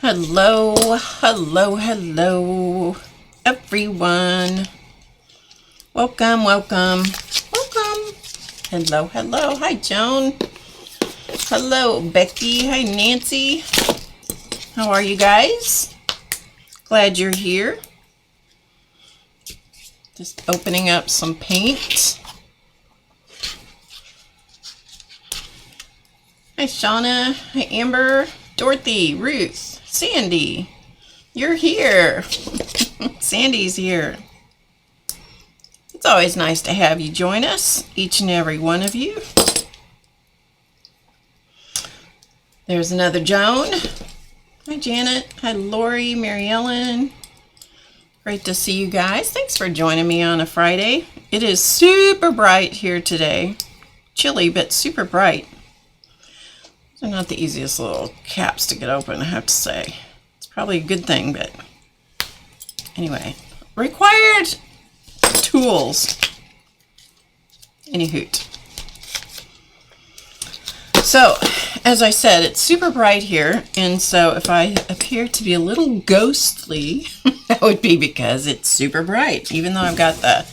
Hello, hello, hello, everyone. Welcome, welcome, welcome. Hello, hello. Hi, Joan. Hello, Becky. Hi, Nancy. How are you guys? Glad you're here. Just opening up some paint. Hi, Shauna. Hi, Amber. Dorothy, Ruth, Sandy. You're here. Sandy's here. It's always nice to have you join us, each and every one of you. There's another Joan. Hi, Janet. Hi, Lori, Mary Ellen. Great to see you guys. Thanks for joining me on a Friday. It is super bright here today. Chilly, but super bright. They're not the easiest little caps to get open, I have to say. It's probably a good thing, but anyway. Required tools. Any hoot. So, as I said, it's super bright here, and so if I appear to be a little ghostly, that would be because it's super bright, even though I've got the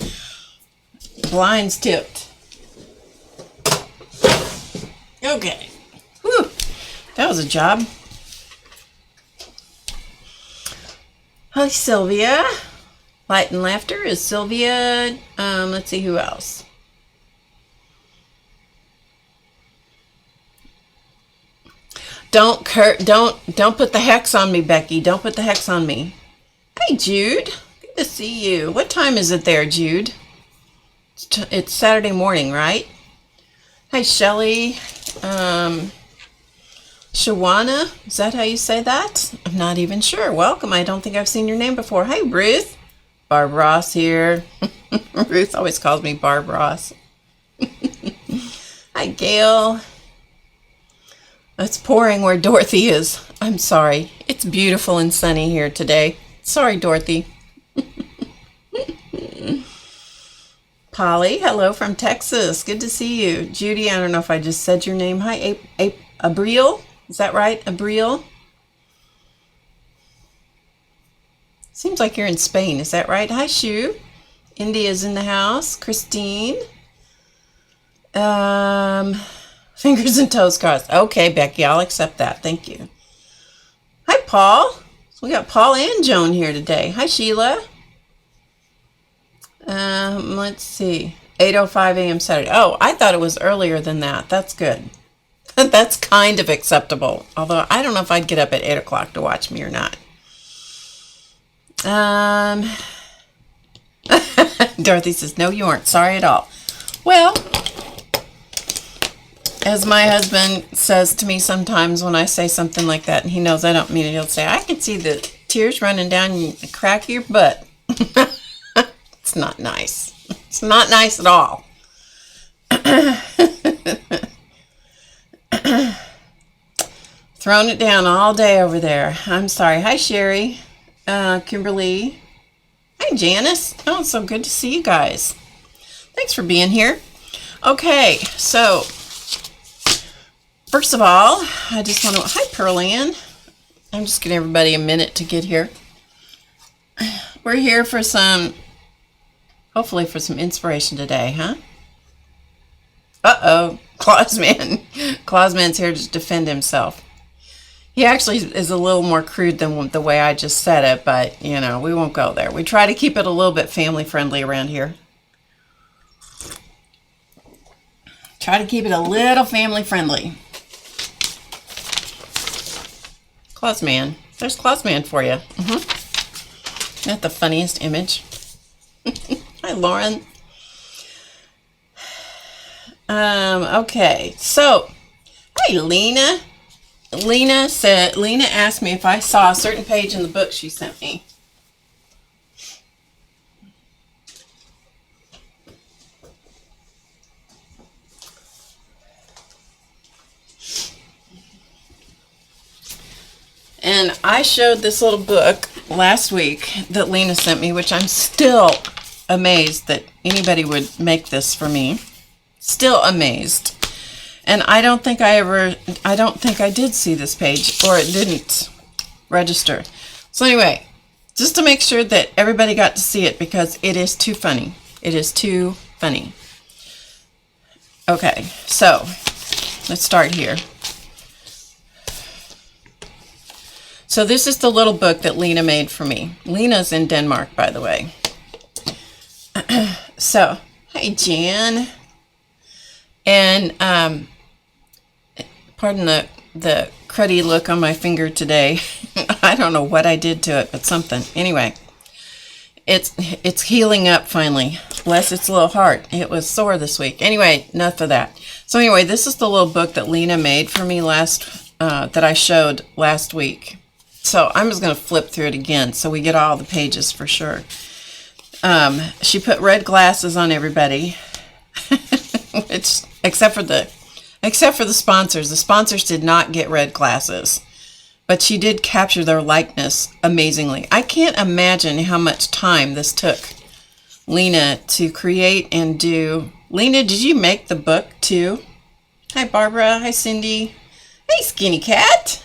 blinds tipped. Okay. Whew, that was a job. Hi, Sylvia. Light and Laughter is Sylvia. Let's see who else. Don't put the hex on me, Becky. Don't put the hex on me. Hey, Jude. Good to see you. What time is it there, Jude? It's Saturday morning, right? Hi, Shelley. Shawana, is that how you say that? I'm not even sure. Welcome. I don't think I've seen your name before. Hi, Ruth. Barb Ross here. Ruth always calls me Barb Ross. Hi, Gail. It's pouring where Dorothy is. I'm sorry. It's beautiful and sunny here today. Sorry, Dorothy. Polly, hello from Texas. Good to see you. Judy, I don't know if I just said your name. Hi, Abriel. Is that right? Abriel? Seems like you're in Spain. Is that right? Hi, Shu. India's in the house. Christine. Fingers and toes crossed. Okay, Becky, I'll accept that. Thank you. Hi, Paul. So we got Paul and Joan here today. Hi, Sheila. Let's see. 8:05 a.m. Saturday. Oh, I thought it was earlier than that. That's good. That's kind of acceptable. Although I don't know if I'd get up at 8 o'clock to watch me or not. Dorothy says, no, you aren't. Sorry at all. Well, as my husband says to me sometimes when I say something like that, and he knows I don't mean it, he'll say, I can see the tears running down the crack of your butt. It's not nice. It's not nice at all. Throwing it down all day over there. I'm sorry. Hi, Sherry. Kimberly. Hi, Janice. Oh, it's so good to see you guys. Thanks for being here. Okay, so first of all, I just want to... Hi, Pearl Ann. I'm just giving everybody a minute to get here. We're here for some... Hopefully for some inspiration today, huh? Uh-oh. Clausman's here to defend himself. He actually is a little more crude than the way I just said it, but, you know, we won't go there. We try to keep it a little bit family-friendly around here. Try to keep it a little family-friendly. Clausman. There's Clausman for you. Isn't that the funniest image? Hi, Lauren. Okay, so, hi, Lena. Lena asked me if I saw a certain page in the book she sent me. And I showed this little book last week that Lena sent me, which I'm still amazed that anybody would make this for me. Still amazed. And I don't think I did see this page, or it didn't register. So anyway, just to make sure that everybody got to see it, because it is too funny. It is too funny. Okay, so let's start here. So this is the little book that Lena made for me. Lena's in Denmark, by the way. So, hi Jan. And pardon the cruddy look on my finger today. I don't know what I did to it, but something. Anyway, it's healing up finally. Bless its little heart. It was sore this week. Anyway, enough of that. So anyway, this is the little book that Lena made for me that I showed last week. So I'm just going to flip through it again so we get all the pages for sure. She put red glasses on everybody, which except for the sponsors. The sponsors did not get red glasses, but she did capture their likeness amazingly. I can't imagine how much time this took Lena to create and do. Lena, did you make the book too? Hi Barbara. Hi Cindy. Hey Skinny Cat.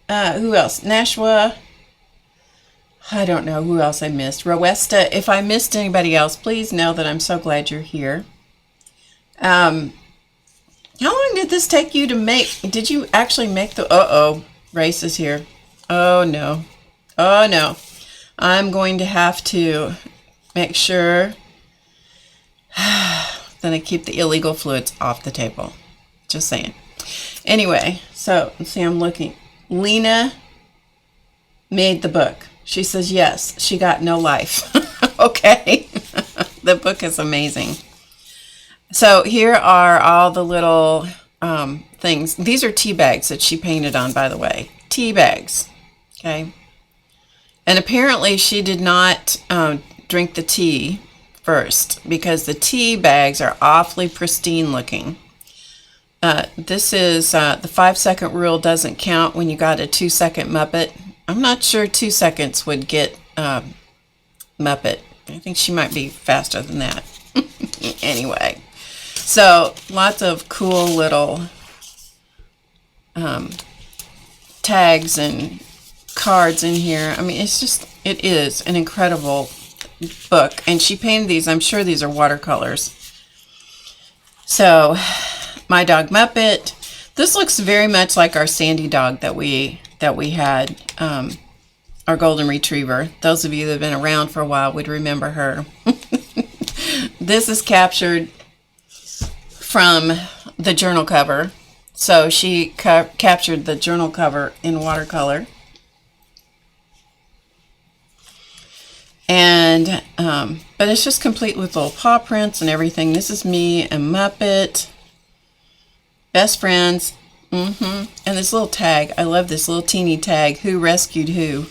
Who else? Nashua. I don't know who else I missed. Rowesta. If I missed anybody else, please know that I'm so glad you're here. How long did this take you to make? Did you actually make the... Race is here. Oh, no. Oh, no. I'm going to have to make sure that I keep the illegal fluids off the table. Just saying. Anyway, so, let's see, I'm looking. Lena made the book. She says yes. She got no life. Okay. The book is amazing. So here are all the little things. These are tea bags that she painted on, by the way. Tea bags. Okay. And apparently she did not drink the tea first, because the tea bags are awfully pristine looking. This is the 5-second rule doesn't count when you got a 2-second Muppet. I'm not sure 2 seconds would get Muppet. I think she might be faster than that. Anyway, so lots of cool little tags and cards in here. I mean, it is an incredible book. And she painted these. I'm sure these are watercolors. So, my dog Muppet. This looks very much like our Sandy dog that we had, our golden retriever. Those of you that have been around for a while would remember her. This is captured from the journal cover. So she captured the journal cover in watercolor. And, but it's just complete with little paw prints and everything. This is me and Muppet. Best friends. And this little tag. I love this little teeny tag. Who rescued who?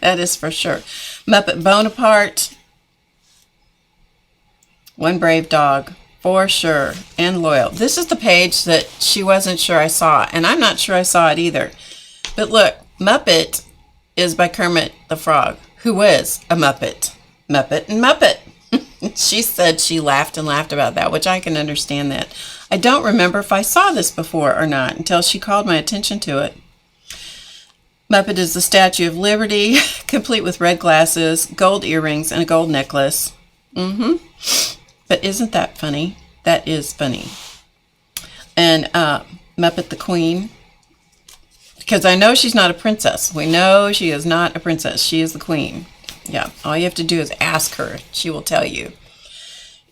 That is for sure. Muppet Bonaparte. One brave dog. For sure. And loyal. This is the page that she wasn't sure I saw. And I'm not sure I saw it either. But look. Muppet is by Kermit the Frog, who was a Muppet. Muppet and Muppet. She said she laughed and laughed about that, which I can understand that. I don't remember if I saw this before or not until she called my attention to it. Muppet is the Statue of Liberty, complete with red glasses, gold earrings, and a gold necklace. But isn't that funny? That is funny. And Muppet the Queen. Because I know she's not a princess. We know she is not a princess. She is the queen. Yeah, all you have to do is ask her. She will tell you.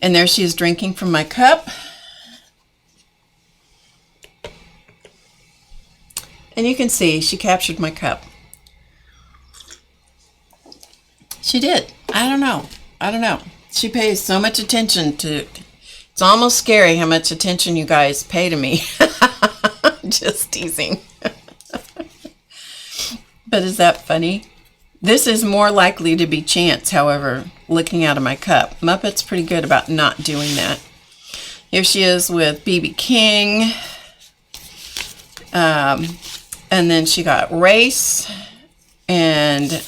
And there she is drinking from my cup. And you can see she captured my cup. She did. I don't know. She pays so much attention to... It's almost scary how much attention you guys pay to me. Just teasing. But is that funny? This is more likely to be chance, however, looking out of my cup. Muppet's pretty good about not doing that. Here she is with B.B. King. And then she got Race. And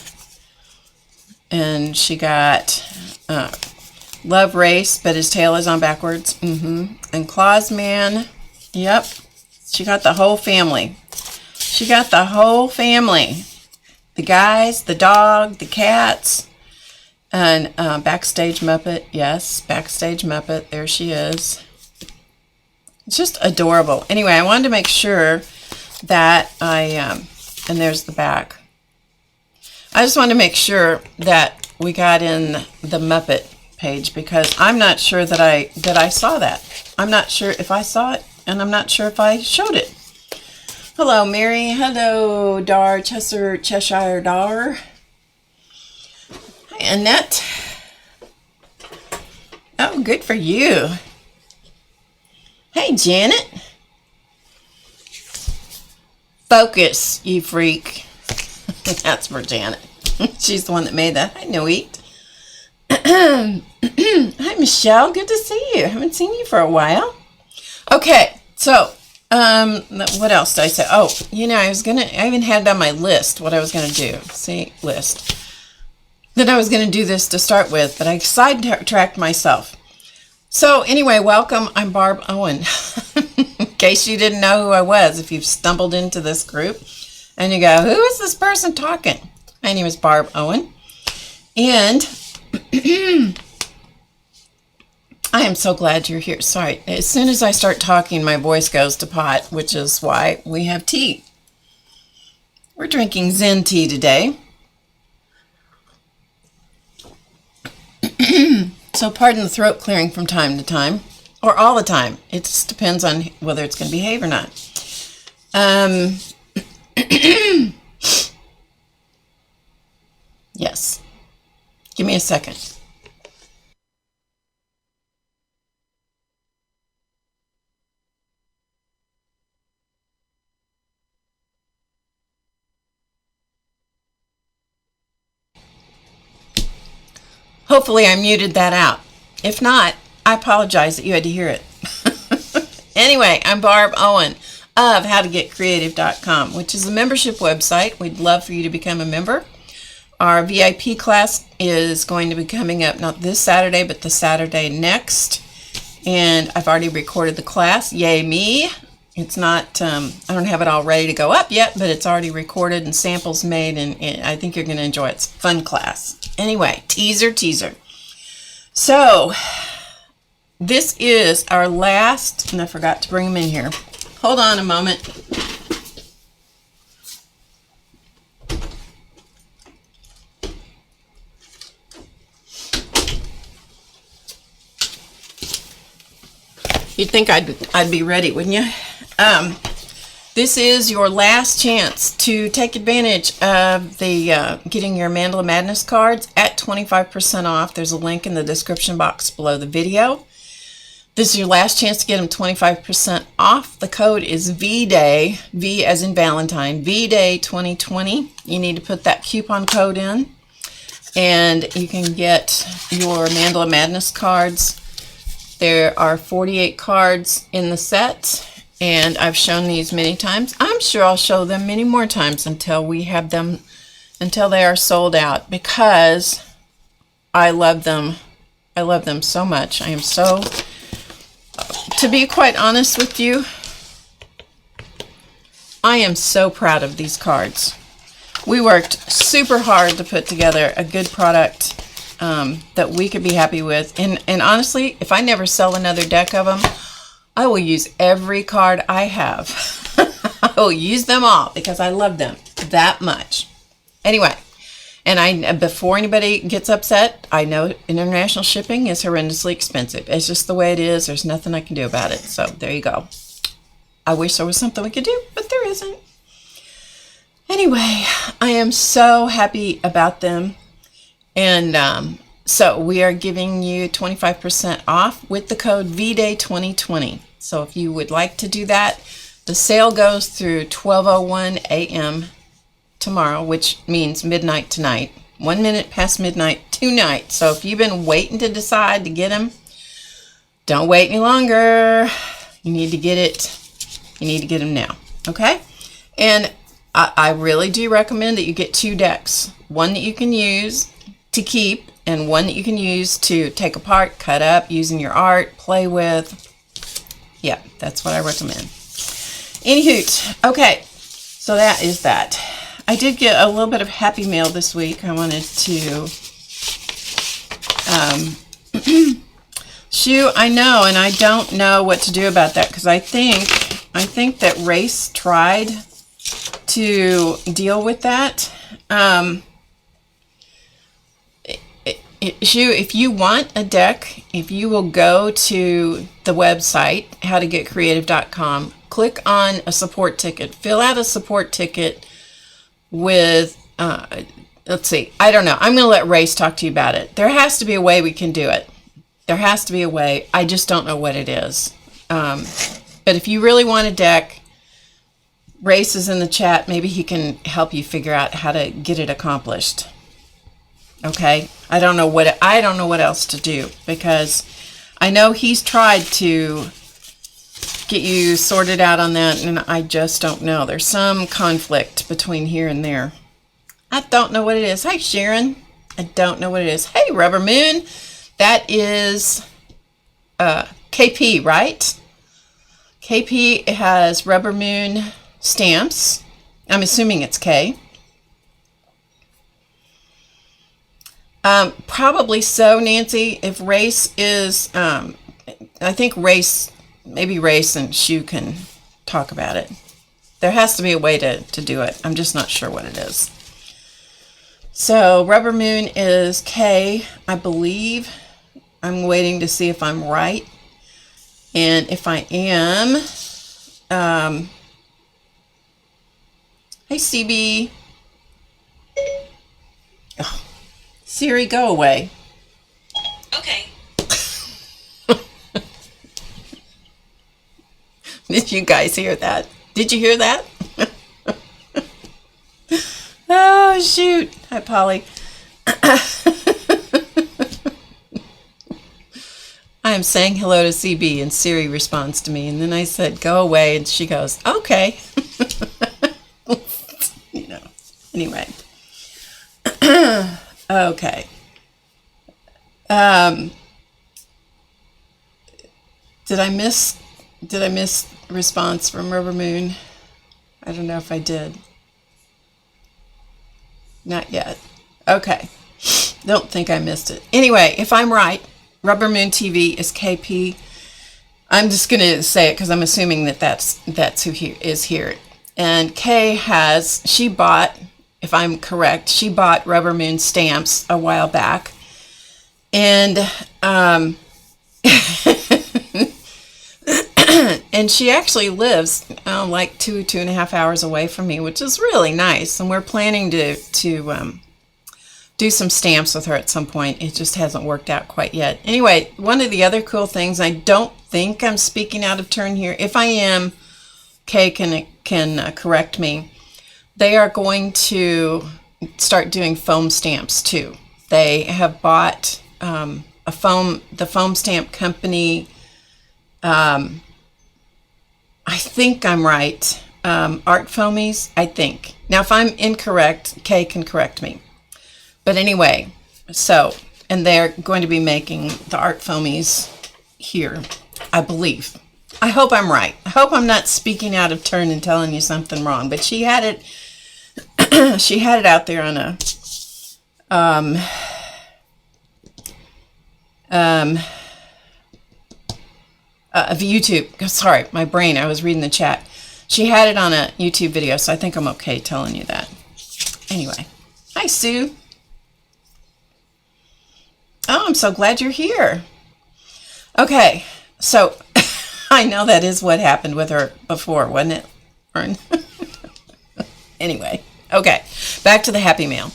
she got Love Race, but his tail is on backwards. And Claus Man. Yep. She got the whole family. She got the whole family. The guys, the dog, the cats, and Backstage Muppet. Yes, Backstage Muppet. There she is. It's just adorable. Anyway, I wanted to make sure that and there's the back. I just wanted to make sure that we got in the Muppet page because I'm not sure that I saw that. I'm not sure if I saw it, and I'm not sure if I showed it. Hello, Mary. Hello, Cheshire Dar. Hi, Annette. Oh, good for you. Hey, Janet. Focus, you freak. That's for Janet. She's the one that made that. Hi, Noit. Hi, Michelle. Good to see you. Haven't seen you for a while. Okay, so what else did I say? Oh, I even had it on my list what I was gonna do. See, list. That I was gonna do this to start with, but I sidetracked myself. So anyway, welcome. I'm Barb Owen. In case you didn't know who I was, if you've stumbled into this group and you go, who is this person talking? My name is Barb Owen, and I am so glad you're here. Sorry, as soon as I start talking, my voice goes to pot, which is why we have tea. We're drinking Zen tea today. So pardon the throat clearing from time to time, or all the time. It just depends on whether it's going to behave or not. Yes. Give me a second. Hopefully I muted that out. If not, I apologize that you had to hear it. Anyway, I'm Barb Owen of HowToGetCreative.com, which is a membership website. We'd love for you to become a member. Our VIP class is going to be coming up not this Saturday, but the Saturday next. And I've already recorded the class. Yay me. It's not, I don't have it all ready to go up yet, but it's already recorded and samples made, and I think you're going to enjoy it. It's a fun class. Anyway, teaser. So, this is our last, and I forgot to bring them in here. Hold on a moment. You'd think I'd be ready, wouldn't you? This is your last chance to take advantage of the getting your Mandala Madness cards at 25% off. There's a link in the description box below the video. This is your last chance to get them 25% off. The code is VDAY, V as in Valentine, VDAY 2020. You need to put that coupon code in, and you can get your Mandala Madness cards. There are 48 cards in the set. And I've shown these many times. I'm sure I'll show them many more times until we have them, until they are sold out, because I love them. I love them so much. I am so, to be quite honest with you, I am so proud of these cards. We worked super hard to put together a good product that we could be happy with. And honestly, if I never sell another deck of them, I will use every card I have. I will use them all because I love them that much. Anyway, and before anybody gets upset, I know international shipping is horrendously expensive. It's just the way it is. There's nothing I can do about it. So there you go. I wish there was something we could do, but there isn't. Anyway, I am so happy about them. And so we are giving you 25% off with the code VDAY 2020. So if you would like to do that, the sale goes through 12:01 a.m. tomorrow, which means midnight tonight. 1 minute past midnight tonight. So if you've been waiting to decide to get them, don't wait any longer. You need to get it. You need to get them now. Okay? And I really do recommend that you get 2 decks. One that you can use to keep, and one that you can use to take apart, cut up, using your art, play with. Yeah, that's what I recommend. Any hoot. Okay, So that is that. I did get a little bit of happy mail this week. I wanted to shoot, I know, and I don't know what to do about that, because I think that Race tried to deal with that. If you want a deck, if you will go to the website, HowToGetCreative.com, click on a support ticket, fill out a support ticket with, let's see, I don't know. I'm going to let Race talk to you about it. There has to be a way we can do it. There has to be a way. I just don't know what it is. But if you really want a deck, Race is in the chat. Maybe he can help you figure out how to get it accomplished. Okay? I don't know what else to do, because I know he's tried to get you sorted out on that, and I just don't know. There's some conflict between here and there. I don't know what it is. Hi, Sharon. I don't know what it is. Hey, Rubber Moon. That is KP, right? KP has Rubber Moon stamps. I'm assuming it's K. Probably so, Nancy. If Race is, I think Race, maybe Race and Shu can talk about it. There has to be a way to do it. I'm just not sure what it is. So Rubber Moon is K, I believe. I'm waiting to see if I'm right. And if I am, hey CB. Oh, Siri, go away. Okay. Did you guys hear that? Did you hear that? Oh, shoot. Hi, Polly. I am saying hello to CB, and Siri responds to me. And then I said, go away. And she goes, okay. You know, anyway. Okay. Did I miss response from Rubber Moon? I don't know if I did. Not yet. Okay. Don't think I missed it. Anyway, if I'm right, Rubber Moon TV is KP. I'm just going to say it because I'm assuming that that's who is here. And Kay she bought, if I'm correct, she bought Rubber Moon stamps a while back. And and she actually lives like 2.5 hours away from me, which is really nice. And we're planning to do some stamps with her at some point. It just hasn't worked out quite yet. Anyway, one of the other cool things, I don't think I'm speaking out of turn here. If I am, Kay can correct me. They are going to start doing foam stamps too. They have bought the foam stamp company. I think I'm right. Art Foamies, I think. Now, if I'm incorrect, Kay can correct me. But anyway, and they're going to be making the Art Foamies here, I believe. I hope I'm right. I hope I'm not speaking out of turn and telling you something wrong. But she had it, she had it out there on a of YouTube. Sorry, my brain. I was reading the chat. She had it on a YouTube video, so I think I'm okay telling you that. Anyway, hi Sue. Oh, I'm so glad you're here. Okay, so I know that is what happened with her before, wasn't it? Anyway, okay, back to the Happy Mail.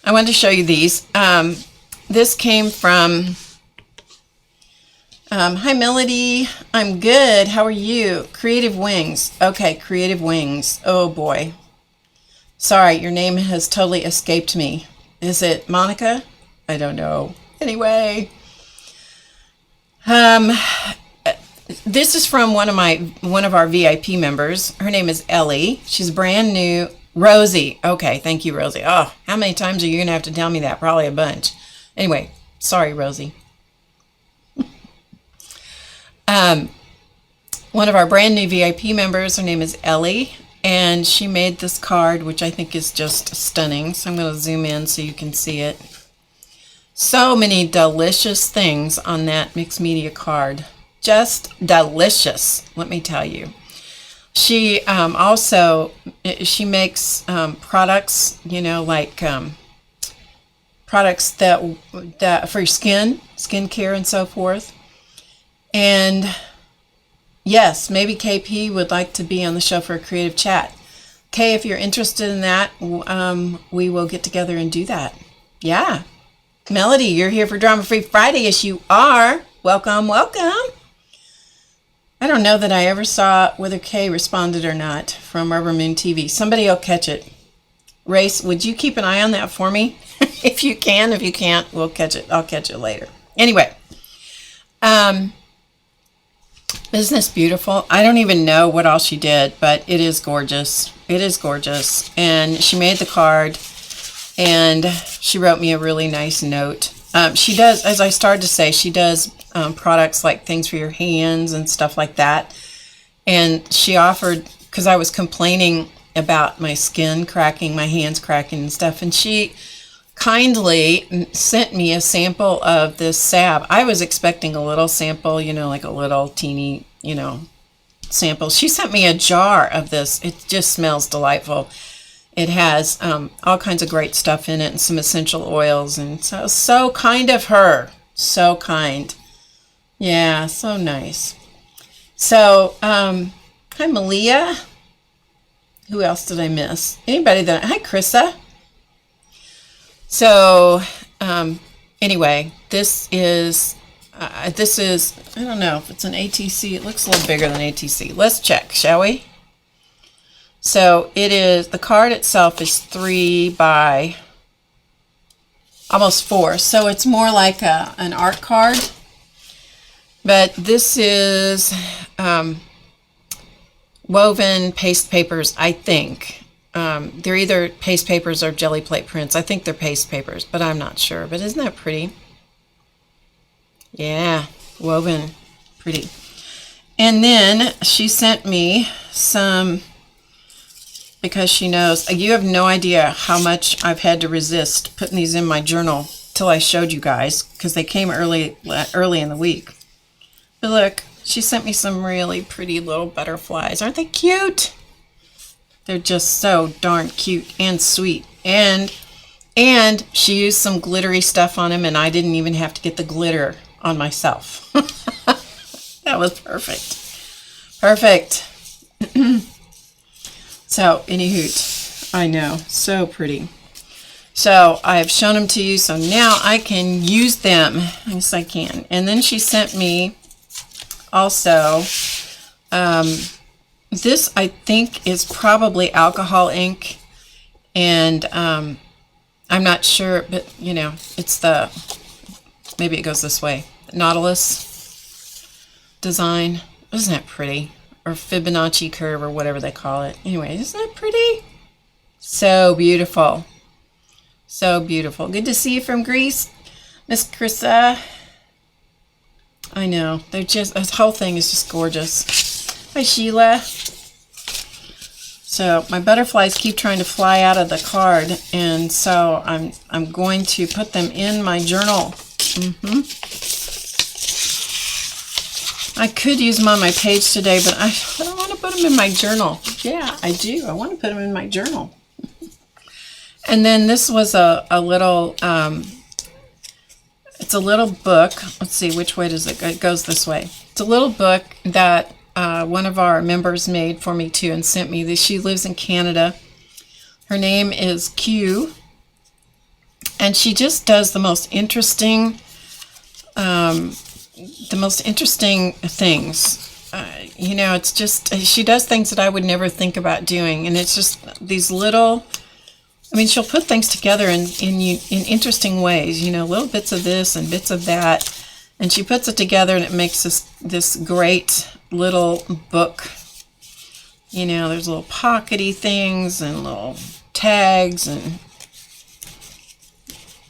I wanted to show you these. This came from, hi Melody, I'm good, how are you? Creative Wings. Okay, Creative Wings. Oh boy. Sorry, your name has totally escaped me. Is it Monica? I don't know. Anyway, this is from one of our VIP members. Her name is Ellie. She's brand new. Rosie. Okay, thank you, Rosie. Oh, how many times are you gonna have to tell me that? Probably a bunch. Anyway, sorry, Rosie. One of our brand new VIP members. Her name is Ellie. And she made this card, which I think is just stunning. So I'm going to zoom in so you can see it. So many delicious things on that mixed media card. Just delicious, let me tell you. She also, she makes products, you know, like products that for your skincare and so forth. And yes, maybe KP would like to be on the show for a creative chat. Kay, if you're interested in that, we will get together and do that. Yeah. Melody, you're here for Drama Free Friday. Yes, you are. Welcome, welcome. I don't know that I ever saw whether Kay responded or not from Rubber Moon TV. Somebody will catch it. Race, would you keep an eye on that for me? If you can. If you can't, we'll catch it. I'll catch it later. Anyway. Isn't this beautiful? I don't even know what all she did, but it is gorgeous. It is gorgeous. And she made the card, and she wrote me a really nice note. She does, as I started to say, she does products like things for your hands and stuff like that. And she offered, because I was complaining about my skin cracking, my hands cracking and stuff, and she kindly sent me a sample of this salve. I was expecting a little sample, you know, like a little teeny, you know, sample. She sent me a jar of this. It just smells delightful. It has all kinds of great stuff in it and some essential oils, and so kind of her. So kind. Yeah, so nice. So, hi Malia. Who else did I miss? Anybody that, hi Krissa. So, anyway, this is, I don't know if it's an ATC. It looks a little bigger than ATC. Let's check, shall we? So it is, the card itself is 3 by almost 4. So it's more like an art card. But this is woven paste papers, I think. They're either paste papers or jelly plate prints. I think they're paste papers, but I'm not sure. But isn't that pretty? Yeah, woven, pretty. And then she sent me some, because she knows, you have no idea how much I've had to resist putting these in my journal till I showed you guys, because they came early in the week. But look, she sent me some really pretty little butterflies. Aren't they cute? They're just so darn cute and sweet. And she used some glittery stuff on them, and I didn't even have to get the glitter on myself. That was perfect. Perfect. So, any hoot. I know. So pretty. So, I've shown them to you, so now I can use them. Yes, I can. And then she sent me also, this I think is probably alcohol ink, and I'm not sure, but you know, it's the, maybe it goes this way, Nautilus design. Isn't that pretty? Or Fibonacci curve, or whatever they call it. Anyway, isn't that pretty? So beautiful. So beautiful. Good to see you from Greece, Miss Krissa. I know. They're just, this whole thing is just gorgeous. Hi, Sheila. So my butterflies keep trying to fly out of the card, and so I'm going to put them in my journal. I could use them on my page today, but I don't want to put them in my journal. Yeah, I do. I want to put them in my journal. And then this was a little, it's a little book. Let's see, which way does it go? It goes this way. It's a little book that one of our members made for me too and sent me. She lives in Canada. Her name is Q. And she just does the most interesting things. You know, it's just, she does things that I would never think about doing. And it's just these little, I mean, she'll put things together in interesting ways, you know, little bits of this and bits of that. And she puts it together and it makes this great little book. You know, there's little pockety things and little tags, and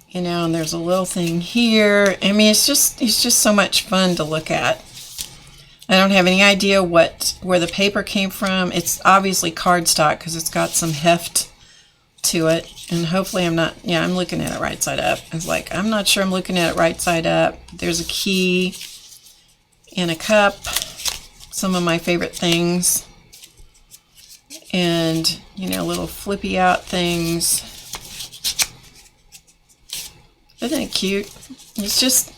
you know, and there's a little thing here. I mean, it's just so much fun to look at. I don't have any idea where the paper came from. It's obviously cardstock because it's got some heft to it. And hopefully I'm not, yeah, I'm looking at it right side up. It's like, I'm not sure I'm looking at it right side up. There's a key and a cup. Some of my favorite things. And, you know, little flippy out things. Isn't it cute? It's just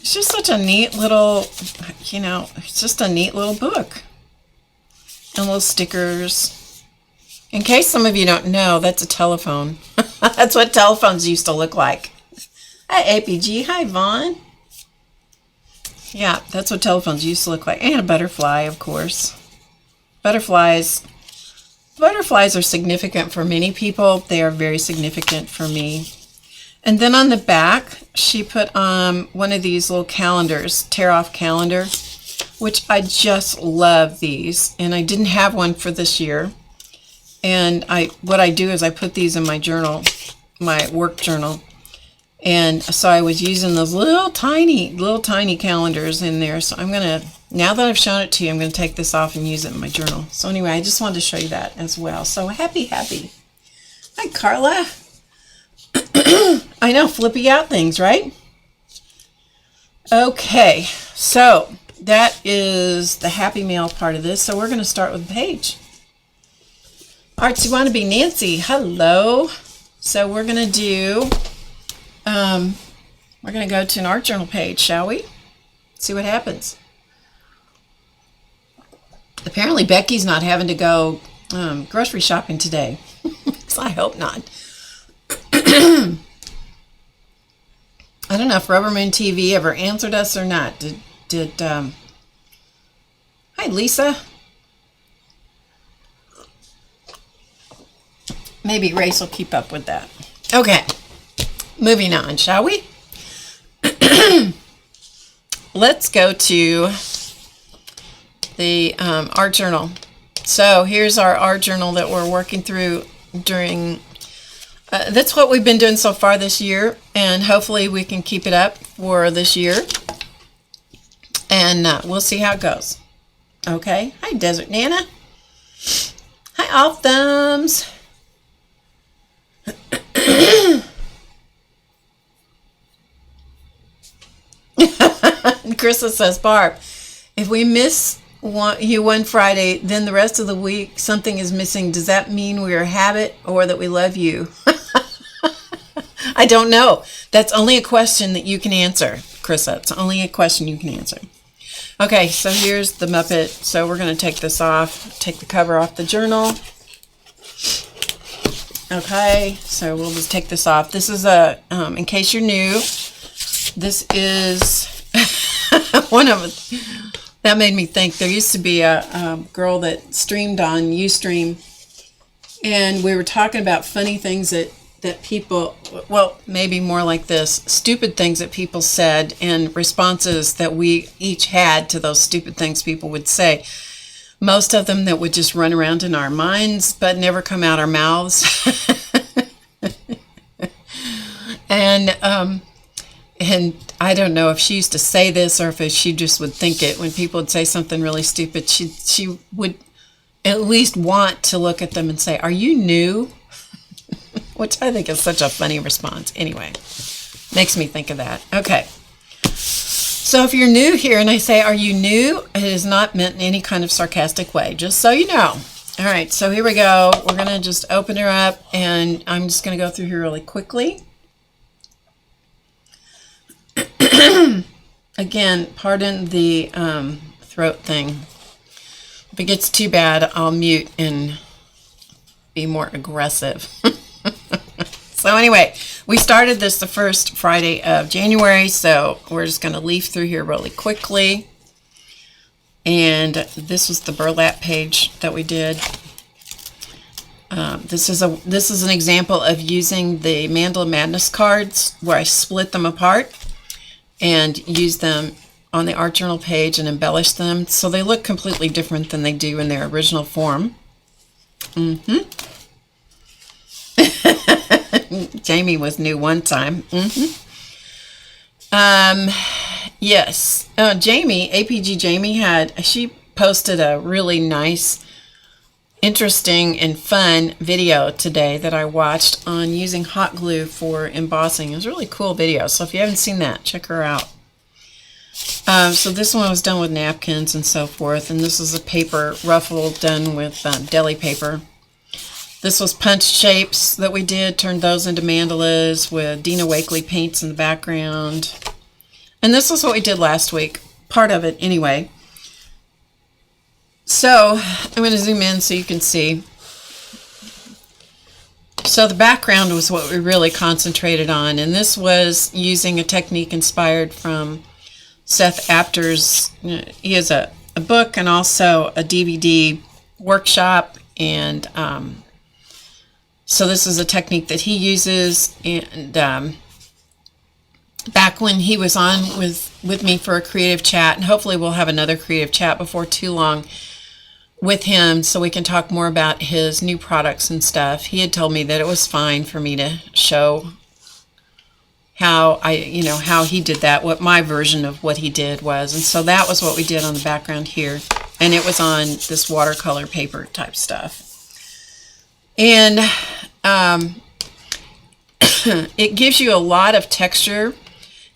such a neat little, you know, it's just a neat little book. And little stickers. In case some of you don't know, that's a telephone. That's what telephones used to look like. Hi, APG. Hi, Vaughn. Yeah, that's what telephones used to look like. And a butterfly, of course. Butterflies are significant for many people. They are very significant for me. And then on the back, she put one of these little calendars, tear-off calendar, which I just love these. And I didn't have one for this year. And what I do is I put these in my journal, my work journal. And so I was using those little tiny calendars in there. So I'm going to, now that I've shown it to you, I'm going to take this off and use it in my journal. So anyway, I just wanted to show you that as well. So happy. Hi, Carla. I know, flippy out things, right? Okay, so that is the Happy Mail part of this. So we're going to start with the page. Artsy Wannabe Nancy, hello. So we're going to do, we're going to go to an art journal page, shall we? See what happens. Apparently Becky's not having to go grocery shopping today. So I hope not. I don't know if Rubberman TV ever answered us or not. Hi, Lisa. Maybe Race will keep up with that. Okay, moving on, shall we? Let's go to the art journal. So here's our art journal that we're working through during that's what we've been doing so far this year, and hopefully we can keep it up for this year, and we'll see how it goes. Okay. Hi, Desert Nana. Hi, All Thumbs. Krista says, Barb, if we miss you one Friday, then the rest of the week something is missing. Does that mean we're a habit or that we love you? I don't know. That's only a question that you can answer, Krista. It's only a question you can answer. Okay, so here's the Muppet. So we're going to take this off, take the cover off the journal. Okay, so we'll just take this off. This is a, in case you're new, this is one of that made me think. There used to be a girl that streamed on Ustream, and we were talking about funny things that people, well, maybe more like this, stupid things that people said and responses that we each had to those stupid things people would say. Most of them that would just run around in our minds but never come out our mouths. And I don't know if she used to say this or if she just would think it. When people would say something really stupid, she would at least want to look at them and say, "Are you new?" Which I think is such a funny response. Anyway, makes me think of that. Okay. So if you're new here and I say, "Are you new?" it is not meant in any kind of sarcastic way, just so you know. All right, so here we go. We're going to just open her up, and I'm just going to go through here really quickly. Again, pardon the throat thing. If it gets too bad, I'll mute and be more aggressive. So anyway, we started this the first Friday of January, so we're just going to leaf through here really quickly. And this was the burlap page that we did. This is an example of using the Mandala Madness cards where I split them apart and use them on the art journal page and embellish them so they look completely different than they do in their original form. Jamie was new one time. Yes. Jamie, APG Jamie she posted a really nice, interesting, and fun video today that I watched on using hot glue for embossing. It was a really cool video. So if you haven't seen that, check her out. So this one was done with napkins and so forth. And this is a paper ruffle done with deli paper. This was punch shapes that we did, turned those into mandalas with Dina Wakley paints in the background. And this was what we did last week, part of it anyway. So I'm going to zoom in so you can see. So the background was what we really concentrated on, and this was using a technique inspired from Seth Apter's. He has a book and also a DVD workshop, and so this is a technique that he uses, and back when he was on with me for a creative chat, and hopefully we'll have another creative chat before too long with him so we can talk more about his new products and stuff. He had told me that it was fine for me to show how how he did that, what my version of what he did was. And so that was what we did on the background here. And it was on this watercolor paper type stuff. And it gives you a lot of texture,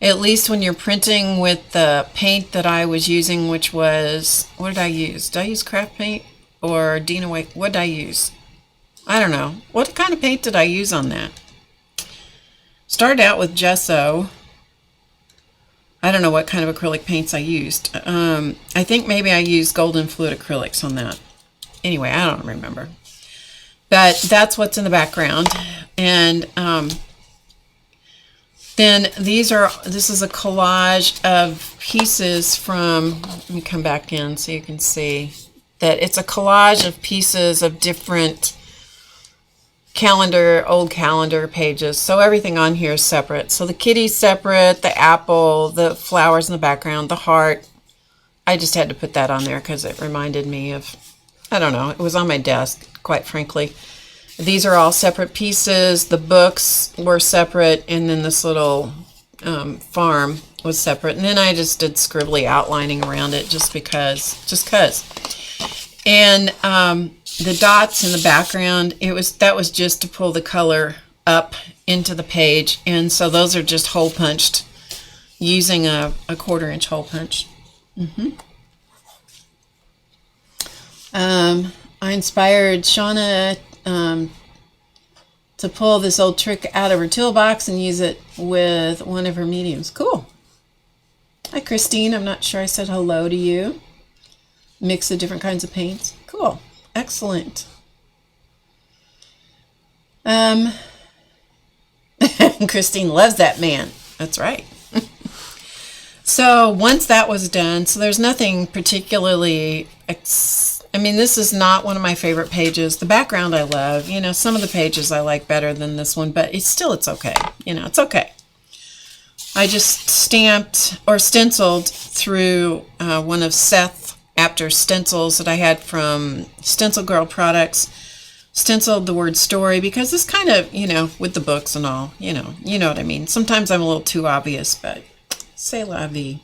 at least when you're printing with the paint that I was using, which was, what did I use? Did I use craft paint or Dina Wake? What did I use? I don't know. What kind of paint did I use on that? Started out with gesso. I don't know what kind of acrylic paints I used. I think maybe I used golden fluid acrylics on that. Anyway, I don't remember. But that's what's in the background. And then this is a collage of pieces from, let me come back in so you can see that it's a collage of pieces of different old calendar pages. So everything on here is separate. So the kitty's separate, the apple, the flowers in the background, the heart. I just had to put that on there because it reminded me of, I don't know, it was on my desk, quite frankly. These are all separate pieces. The books were separate, and then this little farm was separate. And then I just did scribbly outlining around it just because. And the dots in the background, that was just to pull the color up into the page. And so those are just hole punched using a 1/4 inch hole punch. I inspired Shauna to pull this old trick out of her toolbox and use it with one of her mediums. Cool. Hi, Christine. I'm not sure I said hello to you. Mix of different kinds of paints. Cool. Excellent. Christine loves that man. That's right. So once that was done, so there's nothing particularly, I mean, this is not one of my favorite pages. The background I love. Some of the pages I like better than this one, but it's okay. It's okay. I just stamped or stenciled through one of Seth Apter's stencils that I had from Stencil Girl Products. Stenciled the word story because this kind of, with the books and all, you know what I mean. Sometimes I'm a little too obvious, but c'est la vie.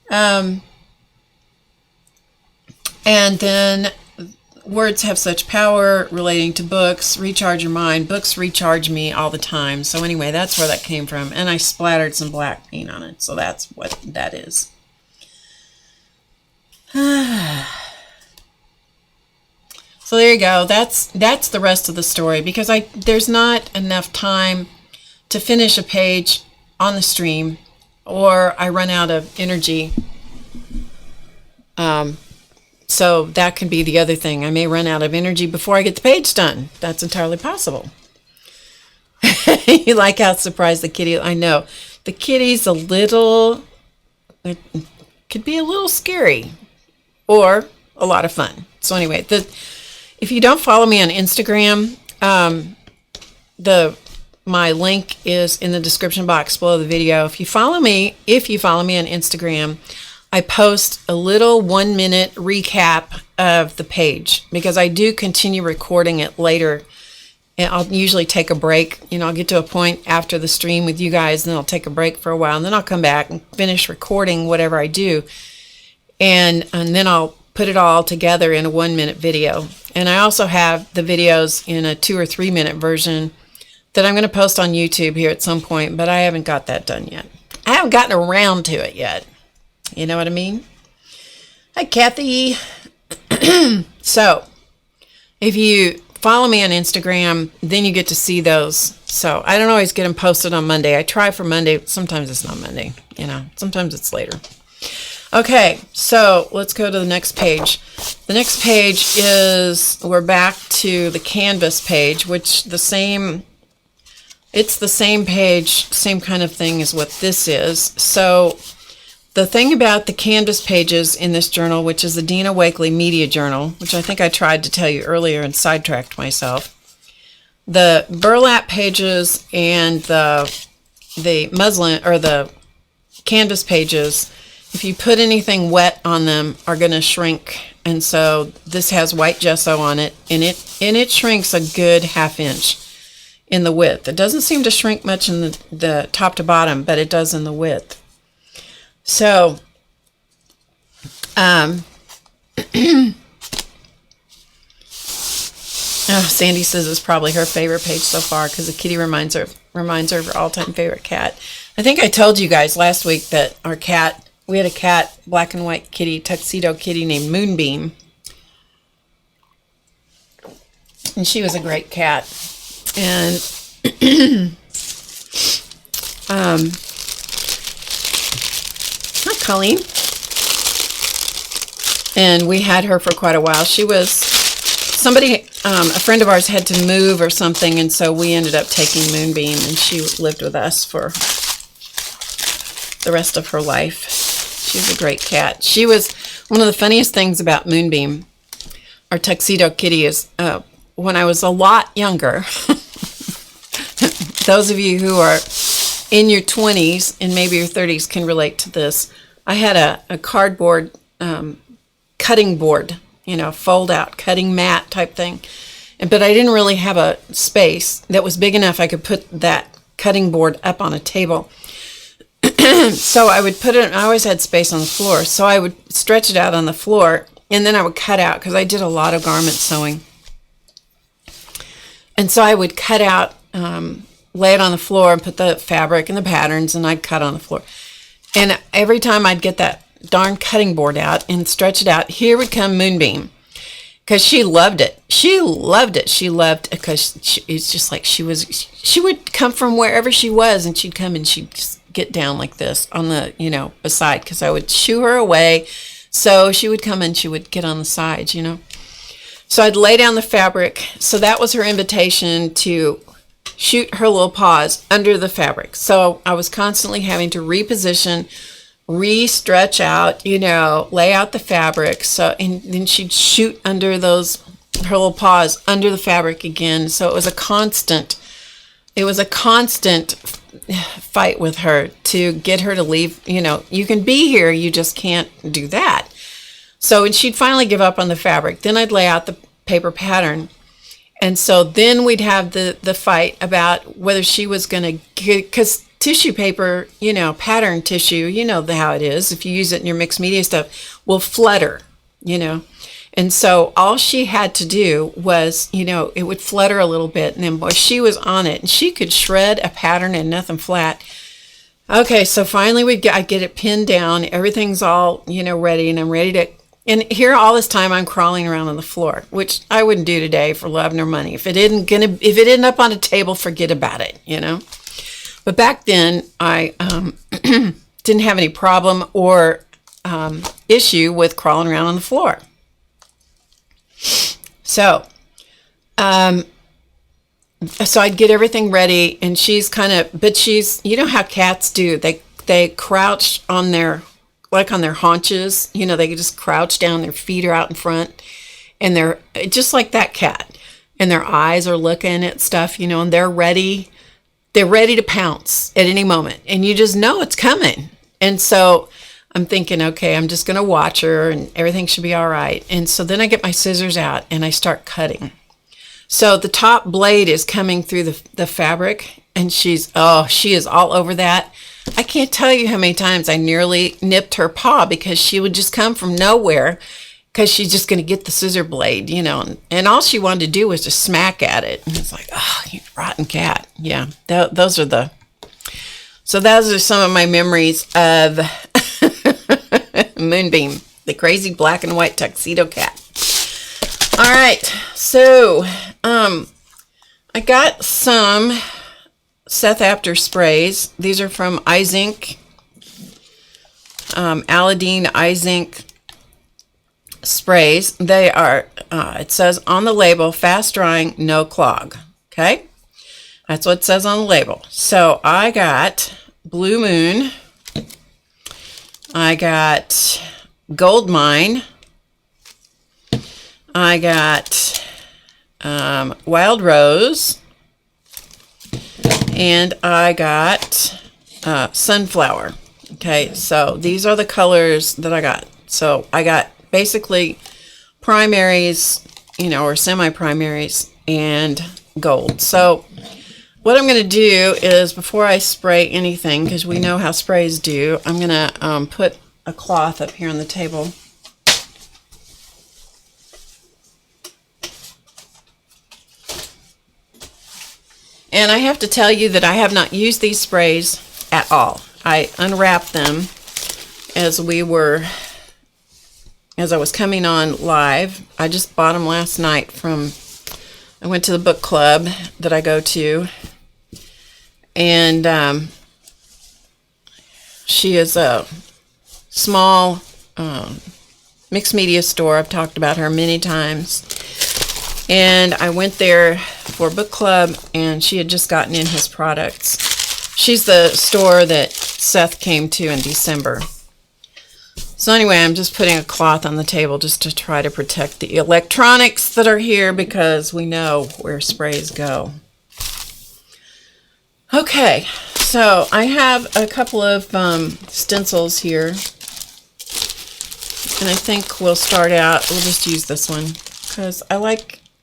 And then words have such power relating to books. Recharge your mind. Books recharge me all the time. So anyway, that's where that came from. And I splattered some black paint on it. So that's what that is. So there you go. That's the rest of the story because there's not enough time to finish a page on the stream, or I run out of energy. So that can be the other thing. I may run out of energy before I get the page done. That's entirely possible. You like how surprised the kitty? I know. The kitty's it could be a little scary or a lot of fun. So anyway, if you don't follow me on Instagram, my link is in the description box below the video. If you follow me on Instagram, I post a little 1-minute recap of the page because I do continue recording it later And I'll usually take a break. I'll get to a point after the stream with you guys, and then I'll take a break for a while, and then I'll come back and finish recording whatever I do. And then I'll put it all together in a 1-minute video. And I also have the videos in a 2 or 3 minute version that I'm going to post on YouTube here at some point, but I haven't got that done yet. I haven't gotten around to it yet. You know what I mean? Hi, Kathy. So, if you follow me on Instagram, then you get to see those. So, I don't always get them posted on Monday. I try for Monday. Sometimes it's not Monday. Sometimes it's later. Okay, so let's go to the next page. The next page is, we're back to the Canvas page, which it's the same page, same kind of thing as what this is. So the thing about the Canvas pages in this journal, which is the Dina Wakley Media Journal, which I think I tried to tell you earlier and sidetracked myself, the burlap pages and the muslin or the Canvas pages, if you put anything wet on them, are going to shrink. And so this has white gesso on it, and it shrinks a good 1/2 inch in the width. It doesn't seem to shrink much in the top to bottom, but it does in the width. So, Sandy says it's probably her favorite page so far because the kitty reminds her of her all-time favorite cat. I think I told you guys last week that we had a cat, black and white kitty, tuxedo kitty named Moonbeam. And she was a great cat. And hi, Colleen. And we had her for quite a while. She was somebody, a friend of ours had to move or something, and so we ended up taking Moonbeam, and she lived with us for the rest of her life. She was a great cat. She was one of the funniest things about Moonbeam, our tuxedo kitty, is when I was a lot younger. Those of you who are in your 20s and maybe your 30s can relate to this. I had a cardboard cutting board, fold out cutting mat type thing. But I didn't really have a space that was big enough I could put that cutting board up on a table. So I would put it, I always had space on the floor, so I would stretch it out on the floor, and then I would cut out, because I did a lot of garment sewing. And so I would cut out, lay it on the floor and put the fabric and the patterns, and I'd cut on the floor. And every time I'd get that darn cutting board out and stretch it out, here would come Moonbeam, because she loved it. She loved it. She loved it because it's just like she would come from wherever she was, and she'd come and she'd just get down like this on the, beside, because I would shoo her away. So she would come and she would get on the sides, So I'd lay down the fabric. So that was her invitation to shoot her little paws under the fabric. So I was constantly having to reposition, re-stretch out, lay out the fabric. So, and then she'd shoot under her little paws under the fabric again. So it was a constant fight with her to get her to leave. You can be here, you just can't do that. So when she'd finally give up on the fabric, then I'd lay out the paper pattern. And so then we'd have the fight about whether she was going to get, because tissue paper, pattern tissue, how it is. If you use it in your mixed media stuff, will flutter, And so all she had to do was, it would flutter a little bit, and then boy, she was on it, and she could shred a pattern and nothing flat. Okay, so finally I get it pinned down. Everything's all, ready, and I'm ready to. And here all this time I'm crawling around on the floor, which I wouldn't do today for love nor money. If it ended up on a table, forget about it, But back then I didn't have any problem or issue with crawling around on the floor. So, so I'd get everything ready, and she's how cats do. They crouch on their haunches, they could just crouch down, their feet are out in front, and they're just like that cat, and their eyes are looking at stuff, and they're ready to pounce at any moment, and you just know it's coming. And so I'm thinking, okay, I'm just going to watch her and everything should be all right. And so then I get my scissors out and I start cutting. So the top blade is coming through the fabric, and she is all over that. I can't tell you how many times I nearly nipped her paw because she would just come from nowhere because she's just going to get the scissor blade, and all she wanted to do was just smack at it. And it's like, oh, you rotten cat. Yeah, those are some of my memories of Moonbeam, the crazy black and white tuxedo cat. All right, so I got some Seth Apter sprays. These are from iZinc, Aladdin iZinc sprays. They are, it says on the label, fast drying, no clog. Okay, that's what it says on the label. So I got Blue Moon, I got Gold Mine, I got Wild Rose, and I got Sunflower. Okay, so these are the colors that I got. So I got basically primaries, or semi-primaries, and gold. So what I'm going to do is, before I spray anything, because we know how sprays do, I'm going to put a cloth up here on the table. And I have to tell you that I have not used these sprays at all. I unwrapped them as I was coming on live. I just bought them last night I went to the book club that I go to. And she is a small mixed media store. I've talked about her many times. And I went there for book club, and she had just gotten in his products. She's the store that Seth came to in December. So anyway, I'm just putting a cloth on the table just to try to protect the electronics that are here, because we know where sprays go. Okay, so I have a couple of stencils here, and I think we'll start out. We'll just use this one because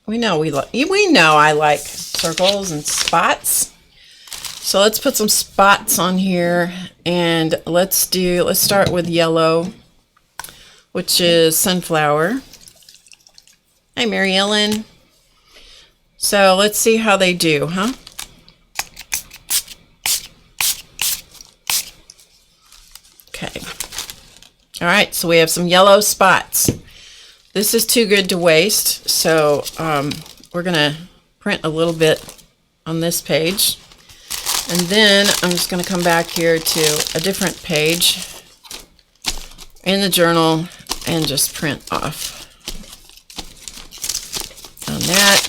we know I like circles and spots. So let's put some spots on here, and let's start with yellow, which is Sunflower. Hi, Mary Ellen. So let's see how they do, huh? Okay. All right, so we have some yellow spots. This is too good to waste, so we're going to print a little bit on this page. And then I'm just going to come back here to a different page in the journal and just print off on that.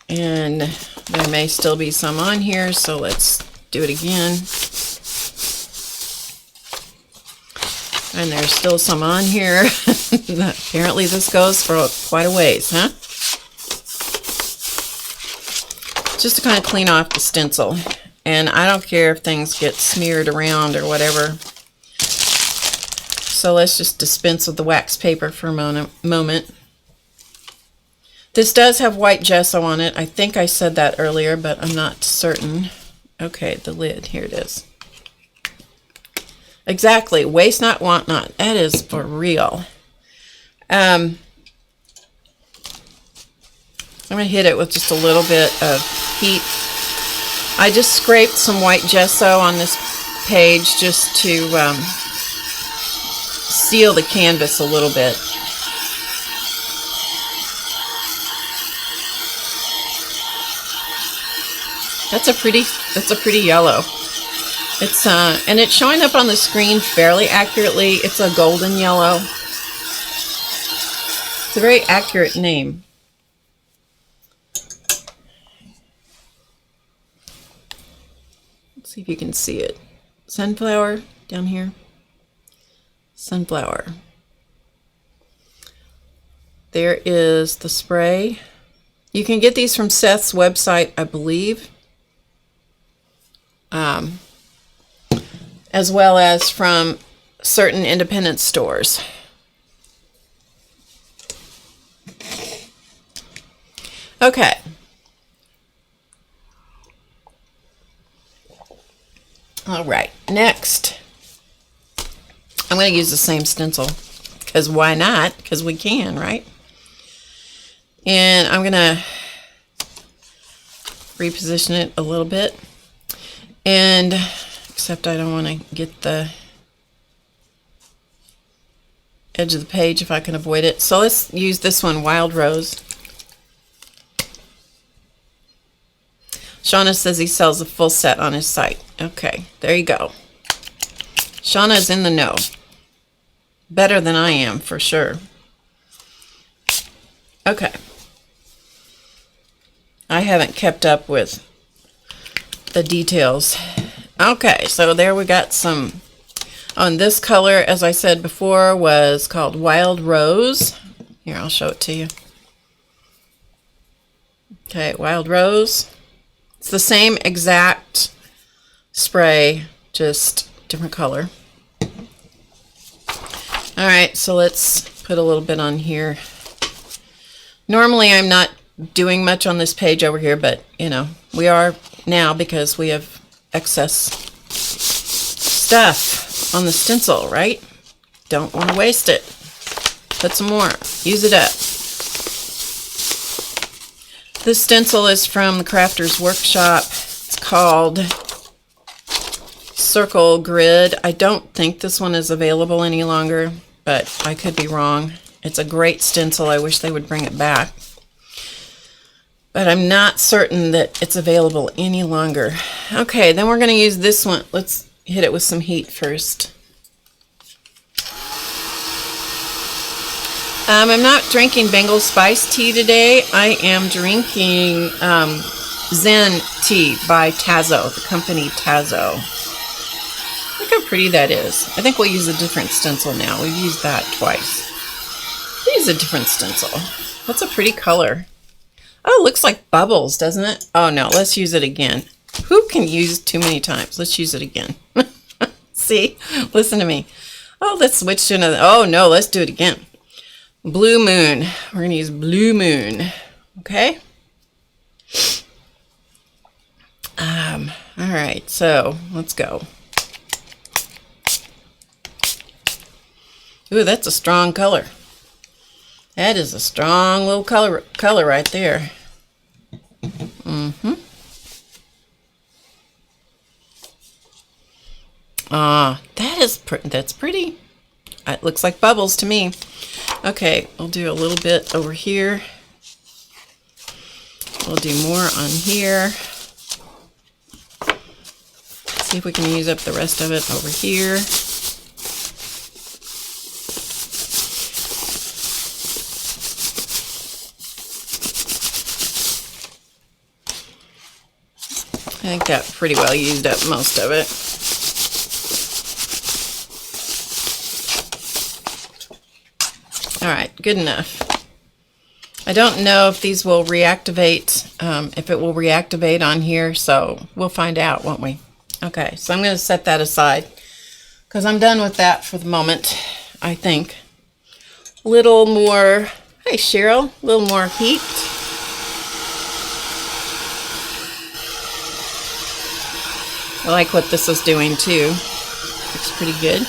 And there may still be some on here, so let's do it again. And there's still some on here. Apparently this goes for quite a ways, huh? Just to kind of clean off the stencil. And I don't care if things get smeared around or whatever. So let's just dispense with the wax paper for a moment. This does have white gesso on it. I think I said that earlier, but I'm not certain. Okay, the lid. Here it is. Exactly. Waste not, want not. That is for real. I'm going to hit it with just a little bit of heat. I just scraped some white gesso on this page just to seal the canvas a little bit. That's a pretty yellow. It's and it's showing up on the screen fairly accurately. It's a golden yellow. It's a very accurate name. Let's see if you can see it. Sunflower down here. Sunflower. There is the spray. You can get these from Seth's website, I believe. As well as from certain independent stores. Okay. All right, next, I'm going to use the same stencil, because why not? Because we can, right? And I'm going to reposition it a little bit, and except I don't want to get the edge of the page if I can avoid it. So let's use this one, Wild Rose. Shauna says he sells a full set on his site. Okay, there you go. Shauna's in the know. Better than I am, for sure. Okay. I haven't kept up with the details. Okay, so there we got some. On this color, as I said before, was called Wild Rose. Here, I'll show it to you. Okay, Wild Rose. It's the same exact spray, just different color. All right, so let's put a little bit on here. Normally, I'm not doing much on this page over here, but, you know, we are now because we have excess stuff on the stencil, right? Don't want to waste it. Put some more. Use it up. This stencil is from the Crafter's Workshop. It's called Circle Grid. I don't think this one is available any longer, but I could be wrong. It's a great stencil. I wish they would bring it back. But I'm not certain that it's available any longer. Okay, then we're going to use this one. Let's hit it with some heat first. I'm not drinking Bengal spice tea today. I am drinking Zen tea by Tazo, the company Tazo. Look how pretty that is. I think we'll use a different stencil now. We've used that twice. We'll use a different stencil. That's a pretty color. Oh, it looks like bubbles, doesn't it? Oh no, let's use it again. Who can use too many times? Let's use it again. See? Listen to me. Oh, let's switch to another. Oh no, let's do it again. Blue Moon. We're going to use Blue Moon. Okay? All right, so let's go. Ooh, that's a strong color. That is a strong little color right there. Mm-hmm. That's pretty. It looks like bubbles to me. Okay, we'll do a little bit over here. We'll do more on here. See if we can use up the rest of it over here. I think that pretty well used up most of it. All right, good enough. I don't know if these will reactivate, if it will reactivate on here, so we'll find out, won't we? Okay, so I'm going to set that aside because I'm done with that for the moment, I think. Little more, hey Cheryl, a little more heat. I like what this is doing too. Looks pretty good.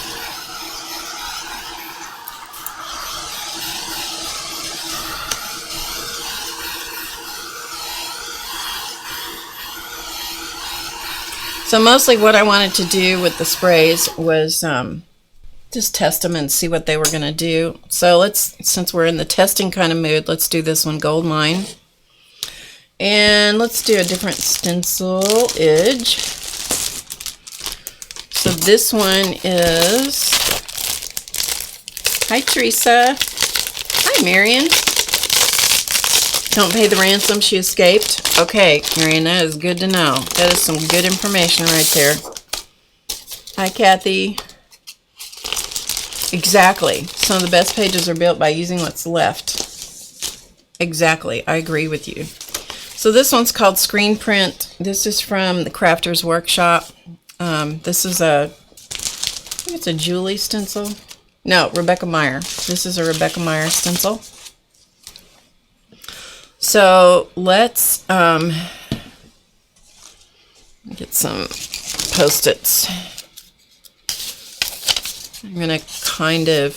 So mostly what I wanted to do with the sprays was just test them and see what they were going to do. So since we're in the testing kind of mood, let's do this one, Gold Mine. And let's do a different stencil edge. So this one is, hi Teresa, hi Marion. Don't pay the ransom, she escaped. Okay, Marion, that is good to know. That is some good information right there. Hi Kathy. Exactly. Some of the best pages are built by using what's left. Exactly, I agree with you. So this one's called Screen Print. This is from the Crafter's Workshop. This is I think it's a Julie stencil. No, Rebecca Meyer. This is a Rebecca Meyer stencil. So let's get some Post-its. I'm going to kind of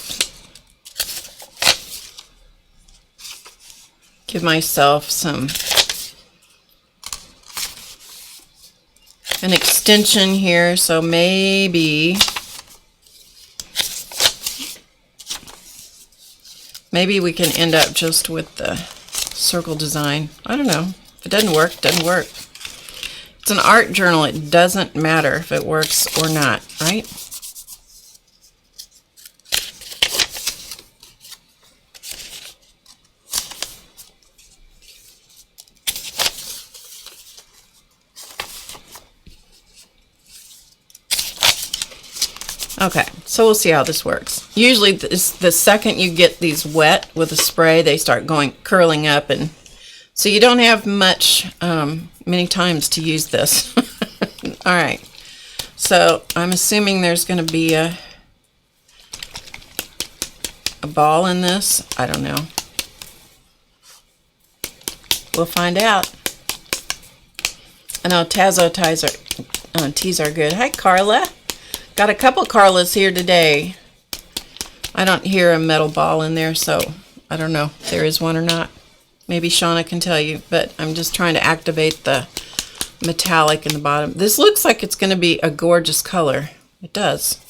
give myself an extension here, so maybe we can end up just with the circle design. I don't know. If it doesn't work, it doesn't work. It's an art journal. It doesn't matter if it works or not, right? Okay, so we'll see how this works. Usually the second you get these wet with a spray, they start curling up, and so you don't have many times to use this. All right, so I'm assuming there's going to be a ball in this. I don't know. We'll find out. I know teas are good. Hi, Carla. Got a couple Carlas here today. I don't hear a metal ball in there, so I don't know if there is one or not. Maybe Shauna can tell you, but I'm just trying to activate the metallic in the bottom. This looks like it's going to be a gorgeous color. It does.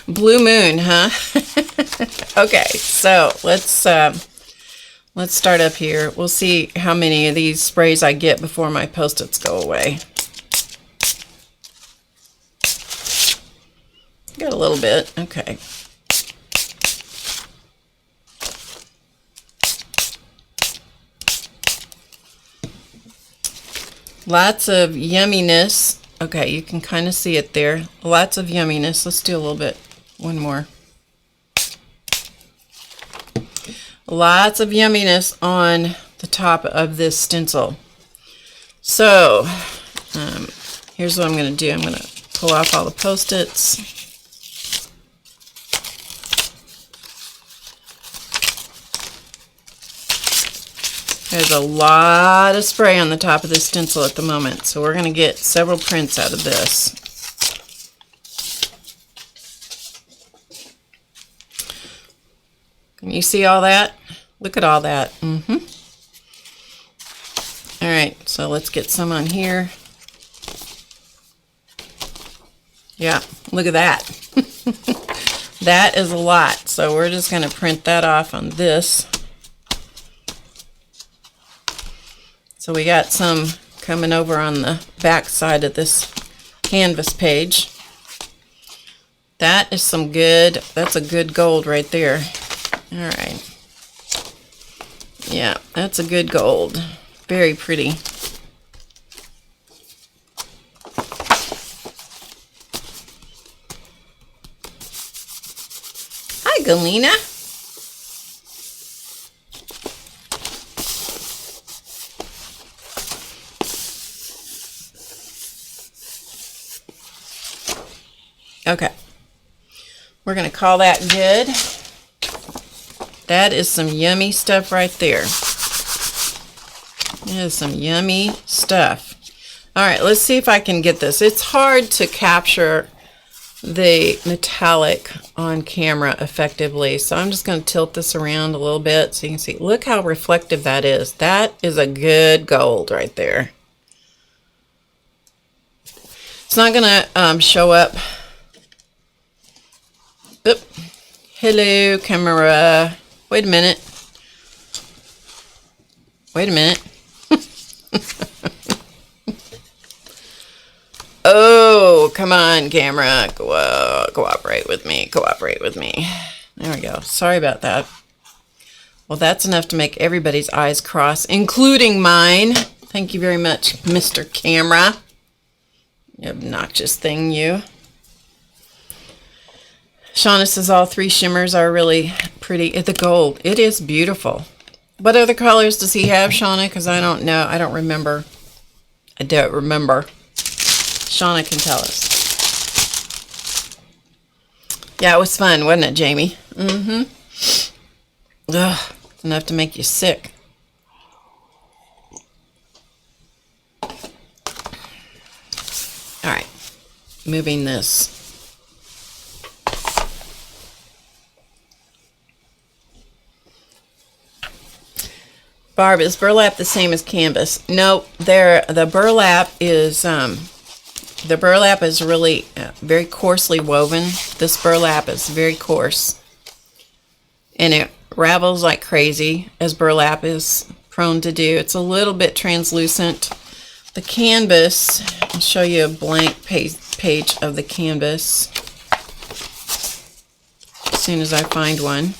Blue moon, huh? Okay, so let's start up here. We'll see how many of these sprays I get before my Post-its go away. Got a little bit. Okay. Lots of yumminess. Okay, you can kind of see it there. Lots of yumminess. Let's do a little bit. One more. Lots of yumminess on the top of this stencil. So, here's what I'm going to do. I'm going to pull off all the Post-its. There's a lot of spray on the top of this stencil at the moment, so we're going to get several prints out of this. Can you see all that? Look at all that. All right, so let's get some on here. Yeah, look at that. That is a lot, so we're just going to print that off on this. So we got some coming over on the back side of this canvas page. That is some good, that's a good gold right there. All right. Yeah, that's a good gold. Very pretty. Hi, Galena. Okay. We're going to call that good. That is some yummy stuff right there. That is some yummy stuff. All right, let's see if I can get this. It's hard to capture the metallic on camera effectively, so I'm just going to tilt this around a little bit so you can see. Look how reflective that is. That is a good gold right there. It's not going to show up. Oop. Hello, camera. Wait a minute. Wait a minute. Oh, come on, camera. Cooperate with me. Cooperate with me. There we go. Sorry about that. Well, that's enough to make everybody's eyes cross, including mine. Thank you very much, Mr. Camera. You obnoxious thing, you. Shauna says all three shimmers are really pretty. The gold, it is beautiful. What other colors does he have, Shauna? Because I don't know. I don't remember. I don't remember. Shauna can tell us. Yeah, it was fun, wasn't it, Jamie? Mm-hmm. Ugh, enough to make you sick. All right, moving this. Barb, is burlap the same as canvas? No, the burlap is really very coarsely woven. This burlap is very coarse, and it ravels like crazy, as burlap is prone to do. It's a little bit translucent. The canvas, I'll show you a blank page of the canvas as soon as I find one.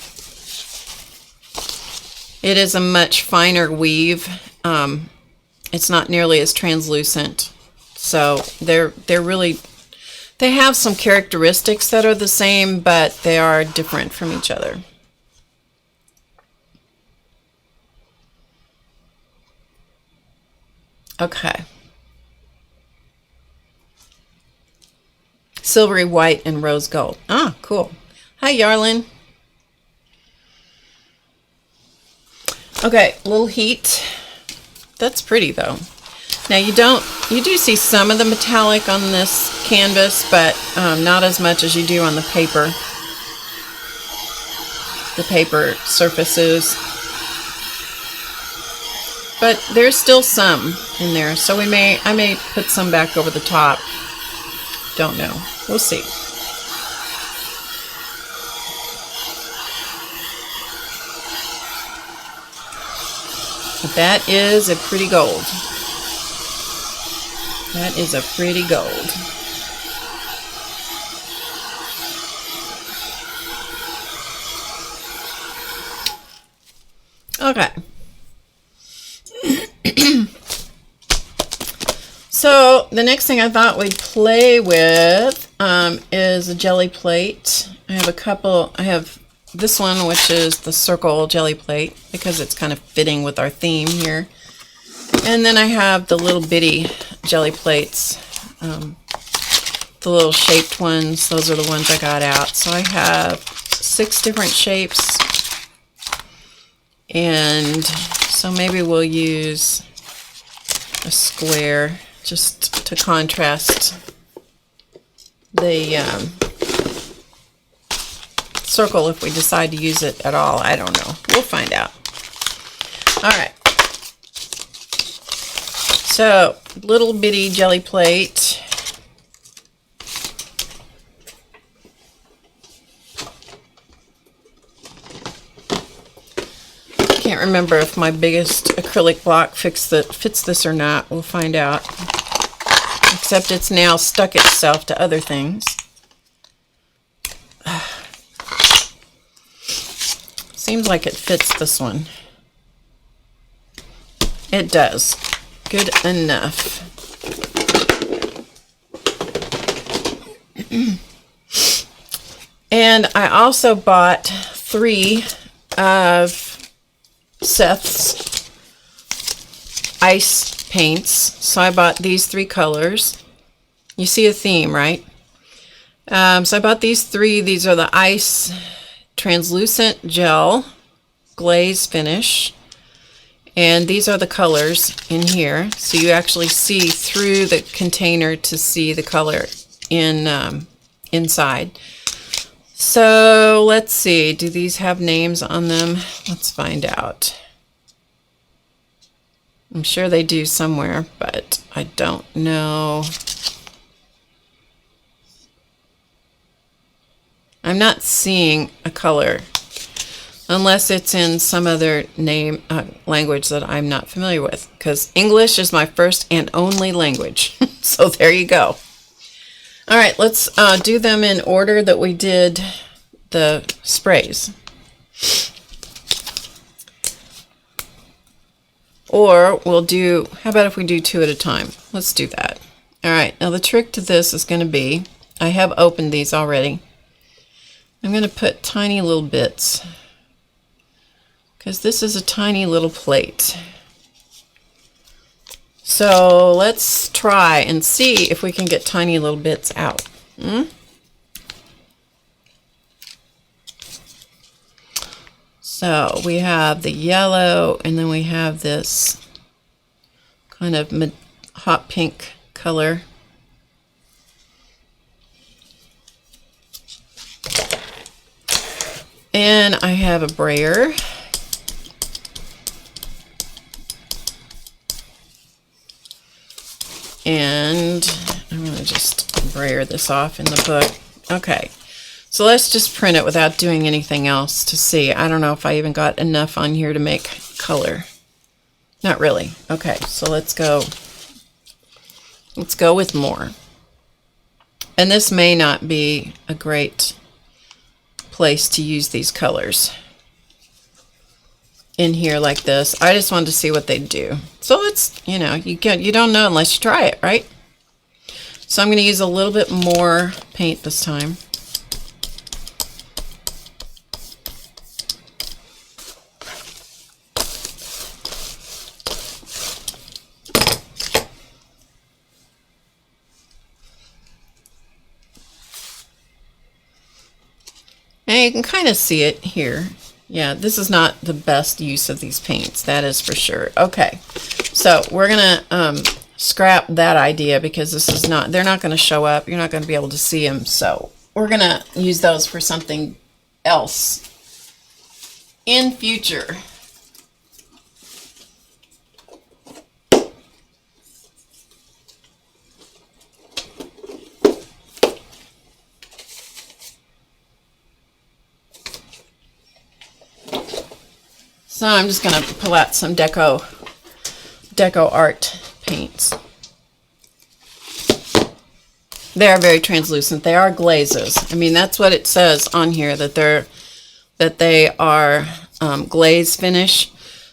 It is a much finer weave. It's not nearly as translucent. So they have some characteristics that are the same, but they are different from each other. Okay. Silvery white and rose gold. Ah, cool. Hi, Yarlin. Okay, little heat. That's pretty though. Now you do see some of the metallic on this canvas, but not as much as you do on the paper surfaces. But there's still some in there, so I may put some back over the top. Don't know. We'll see. But that is a pretty gold. That is a pretty gold. Okay. So the next thing I thought we'd play with is a jelly plate. I have this one, which is the circle jelly plate, because it's kind of fitting with our theme here. And then I have the little bitty jelly plates, the little shaped ones. Those are the ones I got out. So I have 6 different shapes. And so maybe we'll use a square just to contrast the circle if we decide to use it at all. I don't know. We'll find out. All right. So, little bitty jelly plate. Can't remember if my biggest acrylic block fits this or not. We'll find out. Except it's now stuck itself to other things. Seems like it fits this one. It does. Good enough. And I also bought 3 of Seth's ice paints. So I bought these 3 colors. You see a theme, right? So I bought these 3. These are the ice translucent gel glaze finish. And these are the colors in here. So you actually see through the container to see the color inside. So let's see. Do these have names on them? Let's find out. I'm sure they do somewhere, but I don't know. I'm not seeing a color unless it's in some other language that I'm not familiar with, because English is my first and only language. So there you go. All right, let's do them in order that we did the sprays. Or we'll do, how about if we do 2 at a time? Let's do that. All right, now the trick to this is going to be, I have opened these already. I'm going to put tiny little bits, because this is a tiny little plate. So let's try and see if we can get tiny little bits out. So we have the yellow, and then we have this kind of hot pink color. And I have a brayer. And I'm going to just brayer this off in the book. Okay, so let's just print it without doing anything else to see. I don't know if I even got enough on here to make color. Not really. Okay, so let's go with more. And this may not be a great place to use these colors in here like this. I just wanted to see what they do. So it's, you know, you don't know unless you try it, right? So I'm going to use a little bit more paint this time. And you can kind of see it here. Yeah, this is not the best use of these paints, that is for sure. Okay, so we're gonna scrap that idea because this is not, they're not gonna show up. You're not gonna be able to see them. So we're gonna use those for something else in future. So I'm just going to pull out some deco art paints. They are very translucent. They are glazes. I mean, that's what it says on here, that they are glaze finish.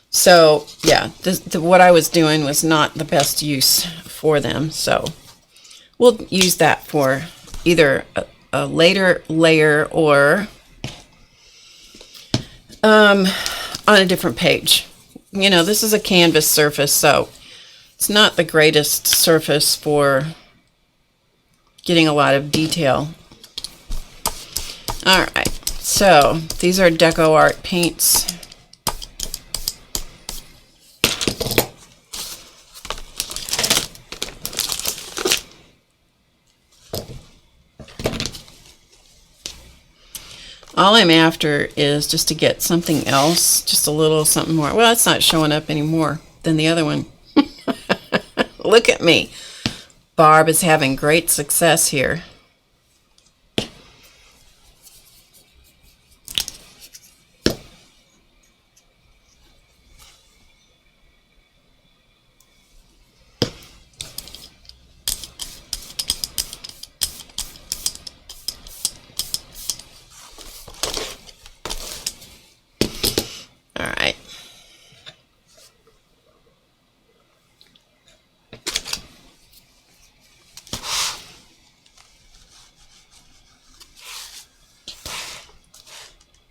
So yeah, what I was doing was not the best use for them. So we'll use that for either a later layer or on a different page. You know, this is a canvas surface, so it's not the greatest surface for getting a lot of detail. All right, so these are deco art paints. All I'm after is just to get something else, just a little something more. Well, it's not showing up any more than the other one. Look at me. Barb is having great success here.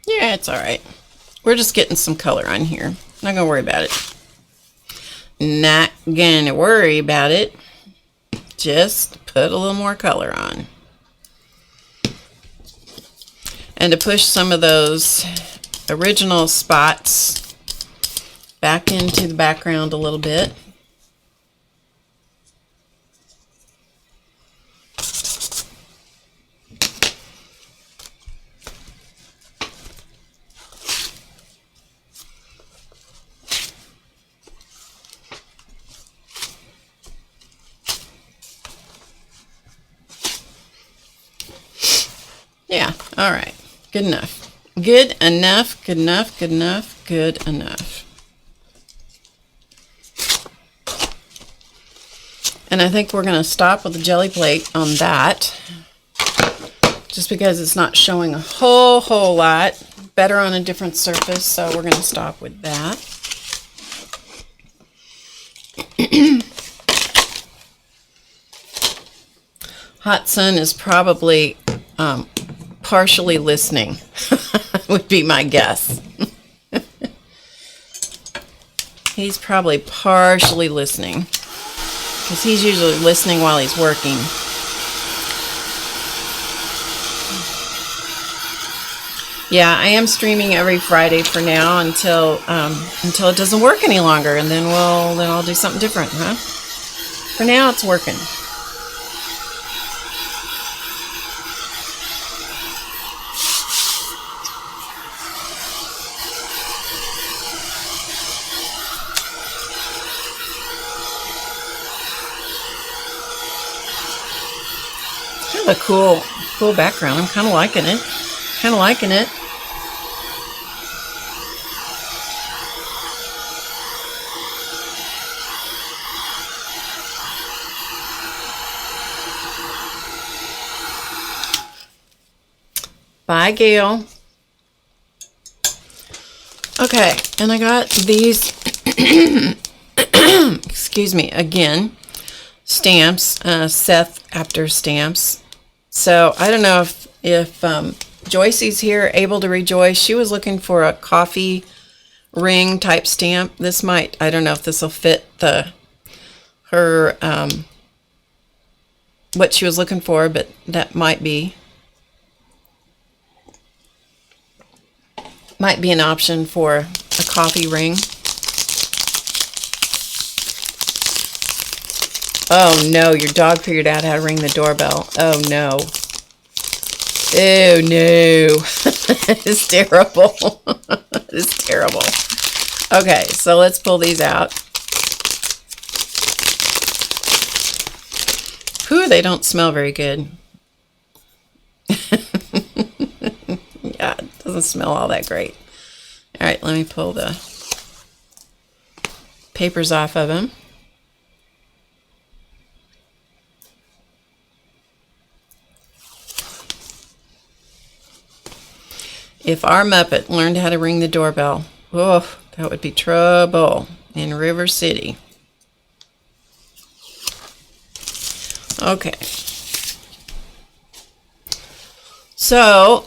Yeah, it's all right. We're just getting some color on here. Not gonna worry about it. Not gonna worry about it. Just put a little more color on. And to push some of those original spots back into the background a little bit. Yeah, all right. Good enough. Good enough, good enough, good enough, good enough. And I think we're going to stop with the jelly plate on that, just because it's not showing a whole lot. Better on a different surface, so we're going to stop with that. Hot Sun is probably partially listening, would be my guess. He's probably partially listening, because he's usually listening while he's working. Yeah, I am streaming every Friday for now until it doesn't work any longer, and then I'll do something different, huh? For now, it's working. Kind of a cool background. I'm kind of liking it. Kind of liking it. Bye, Gail. Okay, and I got these, excuse me, again, stamps, Seth After stamps. So I don't know if Joycey's here, able to rejoice. She was looking for a coffee ring type stamp. This might, I don't know if this will fit her what she was looking for, but that might be an option for a coffee ring. Oh no, your dog figured out how to ring the doorbell. Oh no. Oh no. It's terrible. It's terrible. Okay, so let's pull these out. Whew, they don't smell very good. Yeah, it doesn't smell all that great. All right, let me pull the papers off of them. If our Muppet learned how to ring the doorbell, oh, that would be trouble in River City. Okay. So,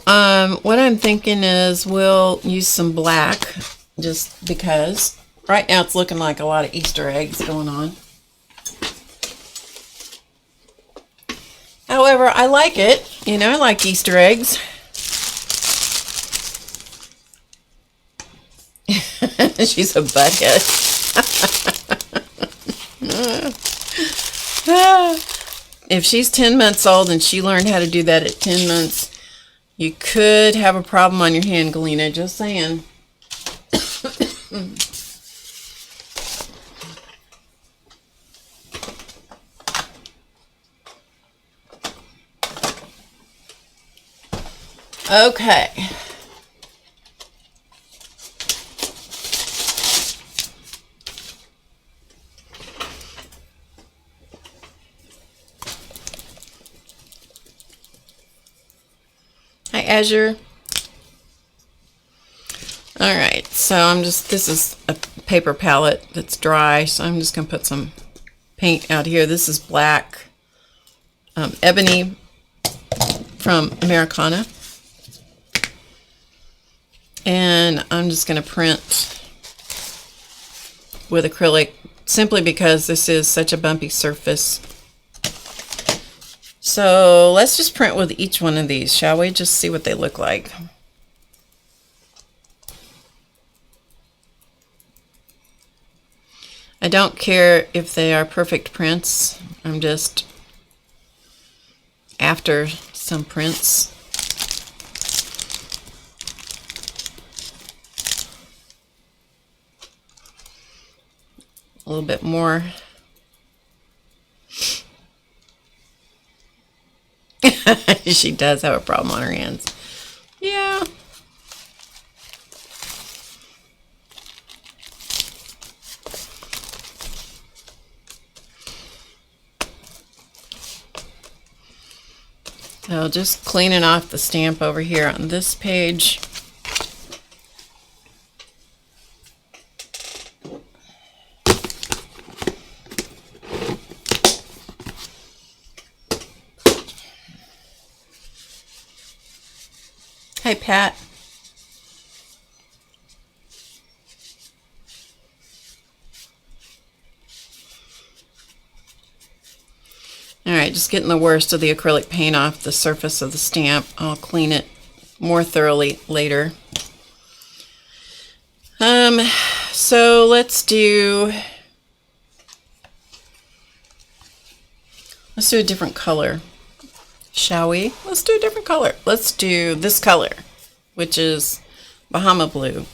what I'm thinking is we'll use some black, just because right now it's looking like a lot of Easter eggs going on. However, I like it. You know, I like Easter eggs. She's a butthead. If she's 10 months old and she learned how to do that at 10 months, you could have a problem on your hand, Galena. Just saying. Okay. Hi, Azure. All right, so this is a paper palette that's dry, so I'm just going to put some paint out here. This is black ebony from Americana. And I'm just going to print with acrylic simply because this is such a bumpy surface. So let's just print with each one of these, shall we? Just see what they look like. I don't care if they are perfect prints. I'm just after some prints. A little bit more. She does have a problem on her hands. Yeah. So just cleaning off the stamp over here on this page. Hey, Pat. All right, just getting the worst of the acrylic paint off the surface of the stamp. I'll clean it more thoroughly later. So let's do a different color, shall we? Let's do a different color. Let's do this color, which is Bahama Blue.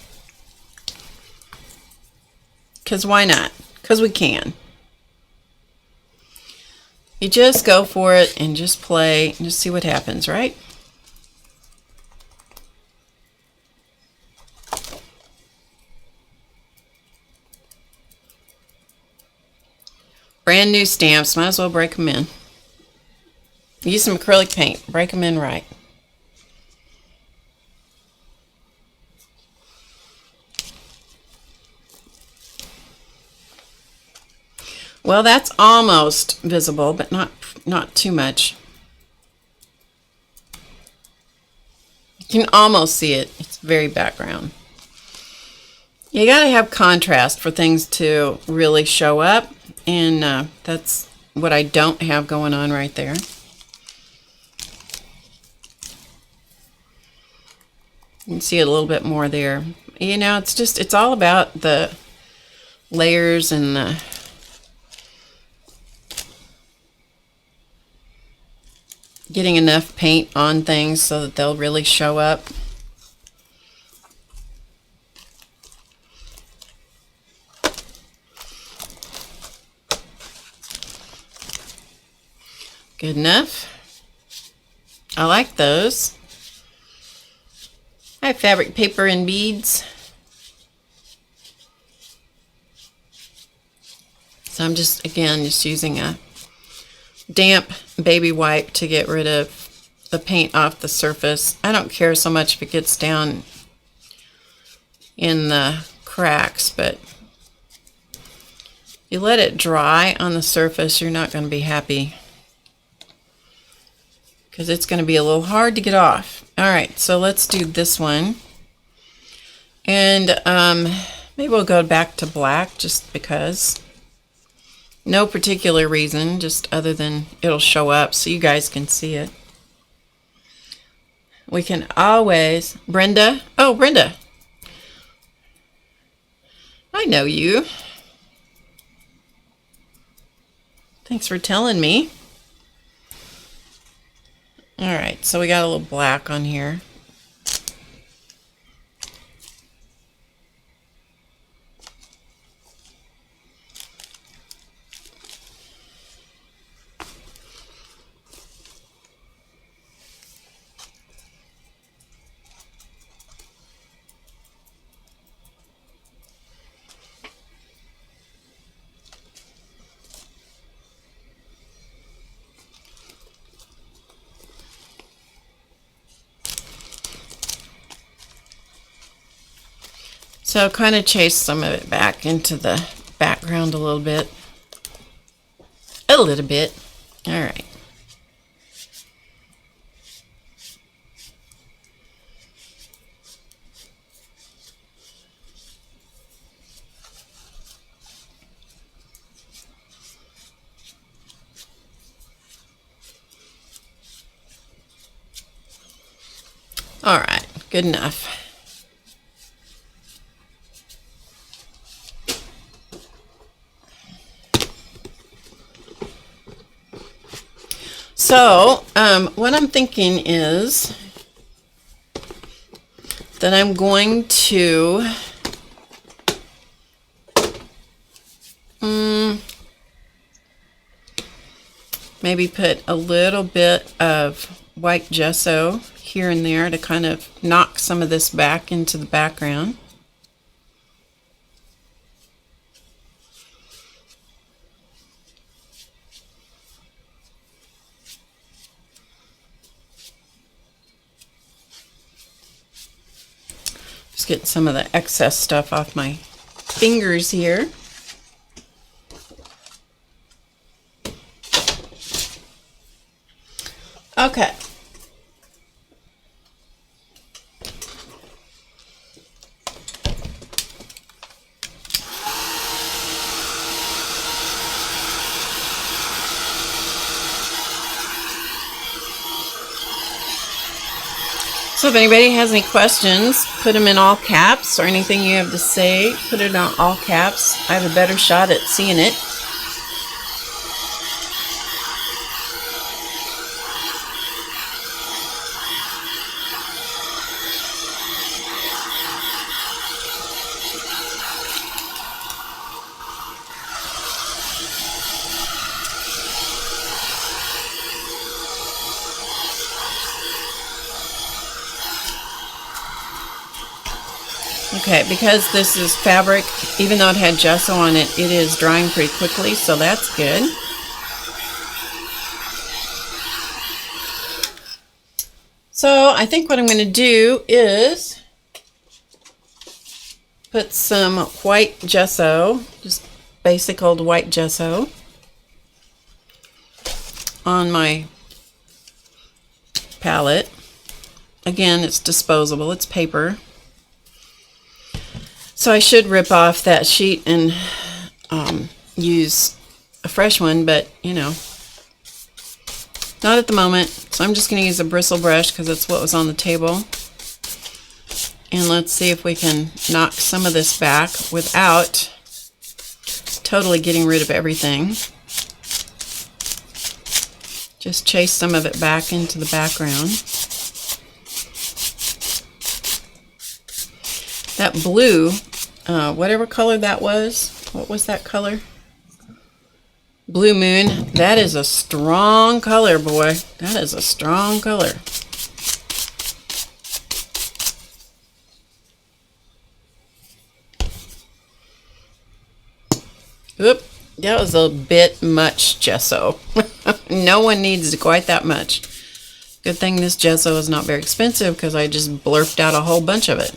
Because why not? Because we can. You just go for it and just play and just see what happens, right? Brand new stamps, might as well break them in. Use some acrylic paint, break them in right. Well, that's almost visible, but not too much. You can almost see it. It's very background. You got to have contrast for things to really show up, and that's what I don't have going on right there. You can see it a little bit more there. You know, it's all about the layers and the getting enough paint on things so that they'll really show up. Good enough. I like those. I have fabric paper and beads. So I'm just using a damp baby wipe to get rid of the paint off the surface. I don't care so much if it gets down in the cracks, but you let it dry on the surface, you're not going to be happy because it's going to be a little hard to get off. Alright, so let's do this one, and maybe we'll go back to black just because. No particular reason, just other than it'll show up so you guys can see it. We can always... Brenda? Oh, Brenda. I know you. Thanks for telling me. Alright, so we got a little black on here. So kind of chase some of it back into the background a little bit. A little bit. All right. All right, good enough. So, what I'm thinking is that I'm going to maybe put a little bit of white gesso here and there to kind of knock some of this back into the background. Just getting some of the excess stuff off my fingers here. Okay. So if anybody has any questions, put them in all caps, or anything you have to say, put it on all caps. I have a better shot at seeing it. Okay, because this is fabric, even though it had gesso on it, it is drying pretty quickly, so that's good. So I think what I'm going to do is put some white gesso, just basic old white gesso, on my palette. Again, it's disposable, it's paper. So I should rip off that sheet and use a fresh one, but you know, not at the moment. So I'm just going to use a bristle brush because that's what was on the table. And let's see if we can knock some of this back without totally getting rid of everything. Just chase some of it back into the background. That blue, whatever color that was, what was that color? Blue Moon. That is a strong color, boy. That is a strong color. Oop, that was a bit much gesso. No one needs quite that much. Good thing this gesso is not very expensive because I just blurped out a whole bunch of it.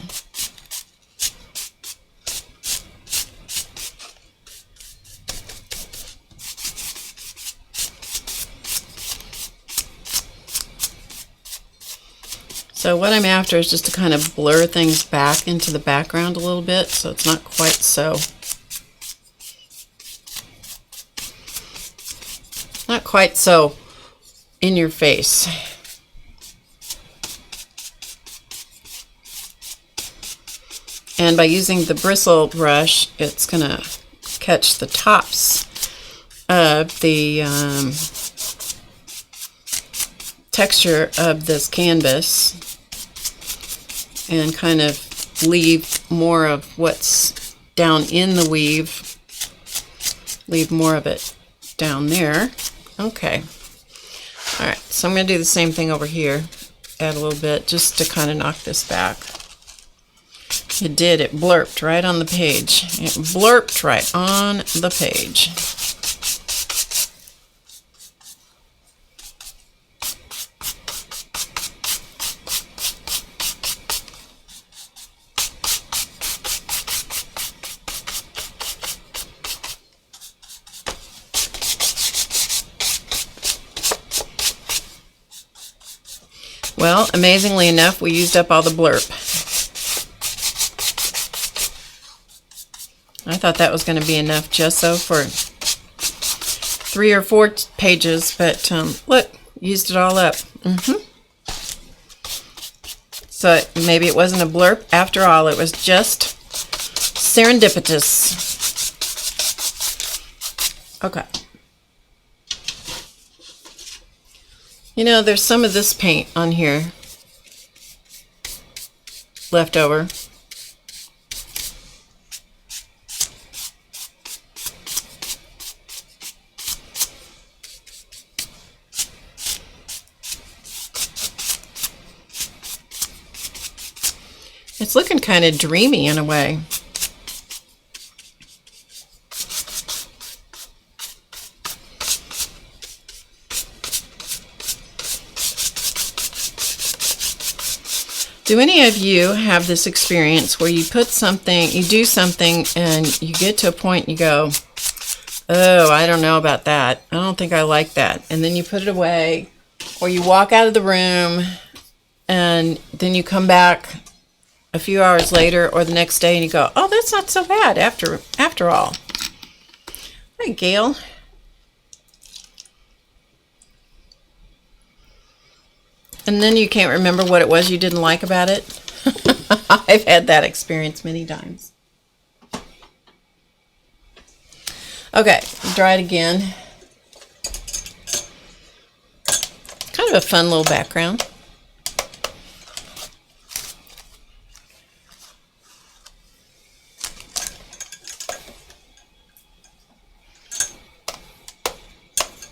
So what I'm after is just to kind of blur things back into the background a little bit, so it's not quite so in your face. And by using the bristle brush, it's gonna catch the tops of the texture of this canvas and kind of leave more of what's down in the weave, leave more of it down there. Okay. All right, so I'm going to do the same thing over here, add a little bit just to kind of knock this back. It did, it blurped right on the page. It blurped right on the page. Well, amazingly enough, we used up all the blurb. I thought that was going to be enough gesso for 3 or 4 pages, but look, used it all up. So maybe it wasn't a blurb after all, it was just serendipitous. Okay. You know, there's some of this paint on here left over. It's looking kind of dreamy in a way. Do any of you have this experience where you put something, you do something, and you get to a point you go, oh, I don't know about that. I don't think I like that. And then you put it away, or you walk out of the room, and then you come back a few hours later or the next day and you go, oh, that's not so bad after all. Hi, Gail. And then you can't remember what it was you didn't like about it. I've had that experience many times. Okay, dry it again. Kind of a fun little background.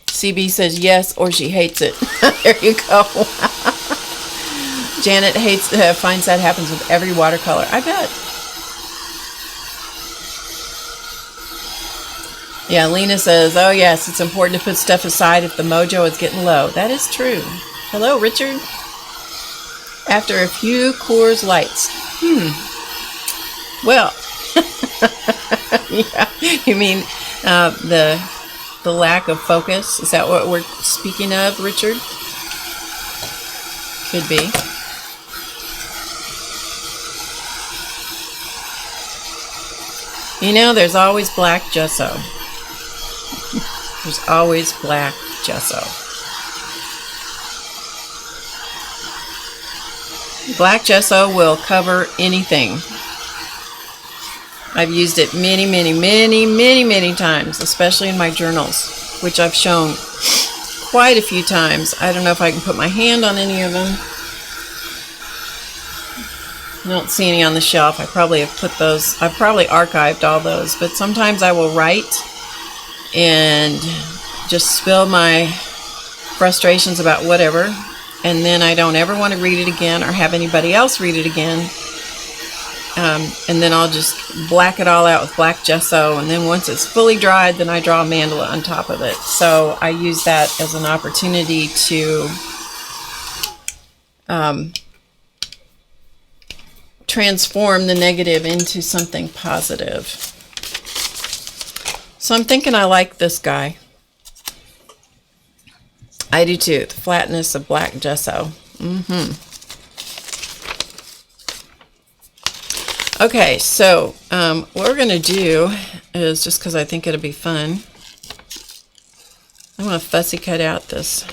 CB says yes, or she hates it. There you go. Janet finds that happens with every watercolor. I bet. Yeah, Lena says, oh yes, it's important to put stuff aside if the mojo is getting low. That is true. Hello, Richard. After a few Coors Lights. Well, yeah, you mean the lack of focus? Is that what we're speaking of, Richard? Could be. You know, there's always black gesso. There's always black gesso. Black gesso will cover anything. I've used it many, many, many, many, many times, especially in my journals, which I've shown quite a few times. I don't know if I can put my hand on any of them. I don't see any on the shelf. I probably have put those, I've probably archived all those, but sometimes I will write and just spill my frustrations about whatever, and then I don't ever want to read it again or have anybody else read it again. And then I'll just black it all out with black gesso, and then once it's fully dried, then I draw a mandala on top of it. So I use that as an opportunity to transform the negative into something positive. So I'm thinking I like this guy. I do too. The flatness of black gesso. Okay, so what we're going to do is, just because I think it'll be fun, I'm going to fussy cut out this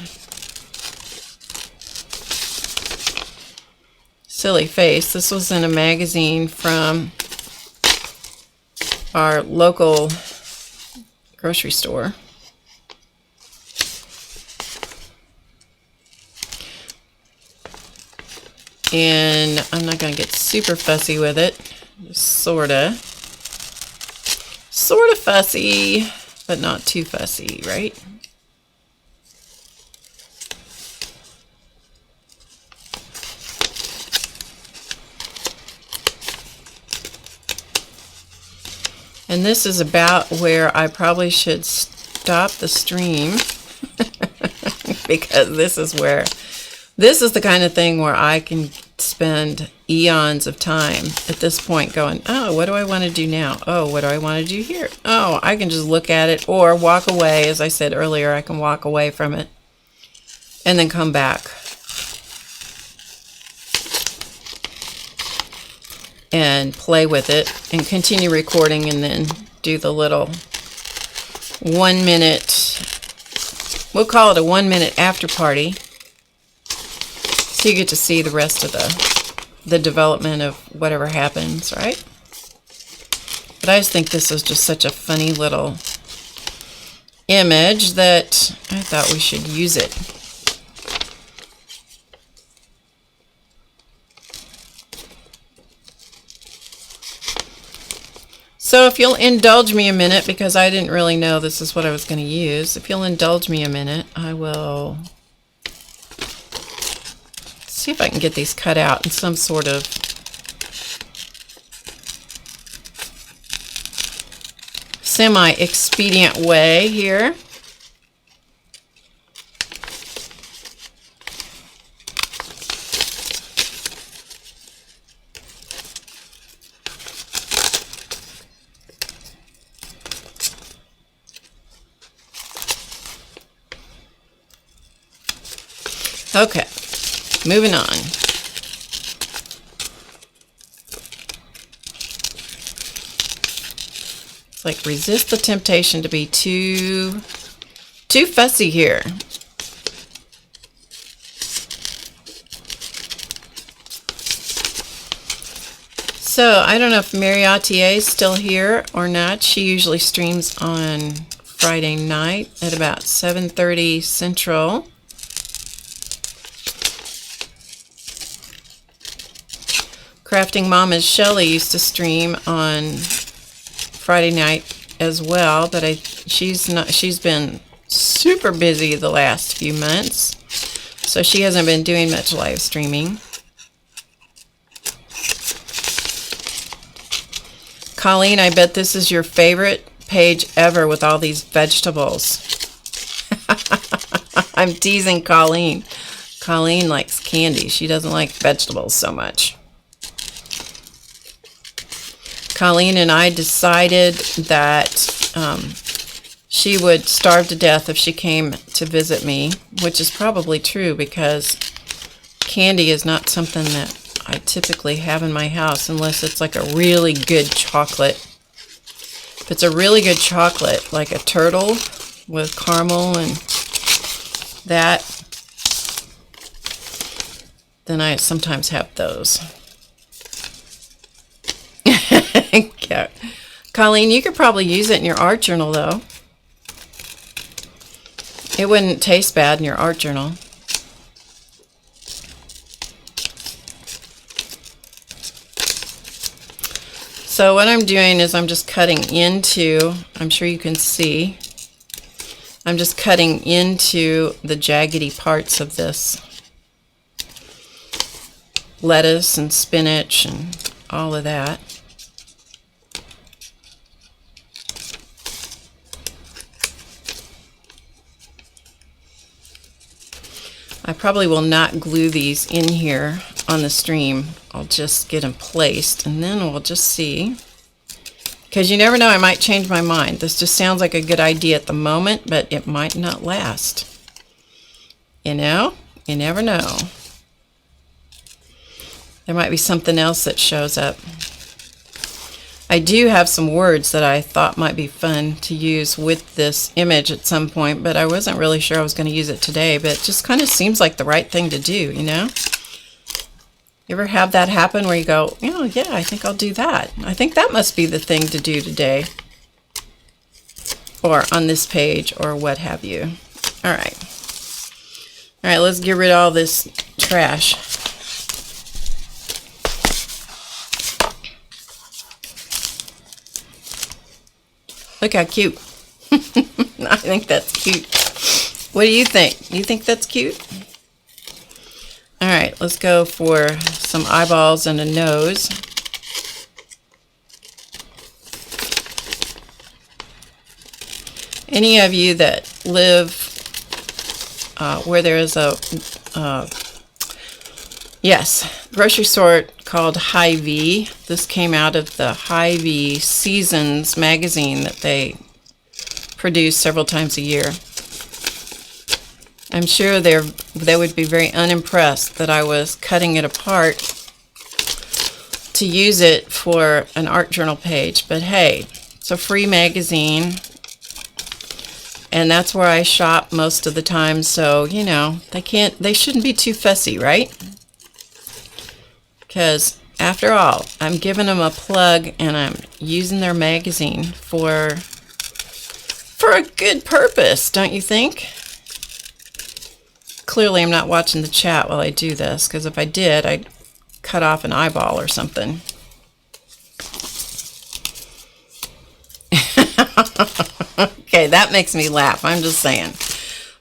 silly face. This was in a magazine from our local grocery store. And I'm not going to get super fussy with it. Just sorta fussy, but not too fussy, right? And this is about where I probably should stop the stream because this is the kind of thing where I can spend eons of time at this point going, oh, what do I want to do now? Oh, what do I want to do here? Oh, I can just look at it or walk away. As I said earlier, I can walk away from it and then come back and play with it and continue recording, and then do the little 1 minute, we'll call it a 1 minute after party, so you get to see the rest of the development of whatever happens, right? But I just think this is just such a funny little image that I thought we should use it. So if you'll indulge me a minute, because I didn't really know this is what I was going to use, if you'll indulge me a minute, I will see if I can get these cut out in some sort of semi-expedient way here. Okay, moving on. It's like resist the temptation to be too fussy here. So I don't know if Mariotier is still here or not. She usually streams on Friday night at about 7:30 Central. Crafting Mama's Shelley used to stream on Friday night as well, but she's been super busy the last few months, so she hasn't been doing much live streaming. Colleen, I bet this is your favorite page ever with all these vegetables. I'm teasing Colleen. Colleen likes candy. She doesn't like vegetables so much. Colleen and I decided that she would starve to death if she came to visit me, which is probably true because candy is not something that I typically have in my house unless it's like a really good chocolate. If it's a really good chocolate, like a turtle with caramel and that, then I sometimes have those. Yeah. Colleen, you could probably use it in your art journal, though. It wouldn't taste bad in your art journal. So what I'm doing is I'm just cutting into, I'm sure you can see, I'm just cutting into the jaggedy parts of this lettuce and spinach and all of that. I probably will not glue these in here on the stream. I'll just get them placed and then we'll just see. Because you never know, I might change my mind. This just sounds like a good idea at the moment, but it might not last. You know? You never know. There might be something else that shows up. I do have some words that I thought might be fun to use with this image at some point, but I wasn't really sure I was going to use it today, but it just kind of seems like the right thing to do, you know? You ever have that happen where you go, oh, yeah, I think I'll do that. I think that must be the thing to do today, or on this page, or what have you. All right. All right, let's get rid of all this trash. Look how cute. I think that's cute. What do you think? You think that's cute? All right, let's go for some eyeballs and a nose. Any of you that live where there is a, yes, grocery store called Hy-Vee. This came out of the Hy-Vee Seasons magazine that they produce several times a year. I'm sure they would be very unimpressed that I was cutting it apart to use it for an art journal page, but hey, it's a free magazine, and that's where I shop most of the time, so you know, they shouldn't be too fussy, right? Because after all, I'm giving them a plug and I'm using their magazine for a good purpose, don't you think? Clearly I'm not watching the chat while I do this, because if I did, I'd cut off an eyeball or something. Okay, that makes me laugh. I'm just saying.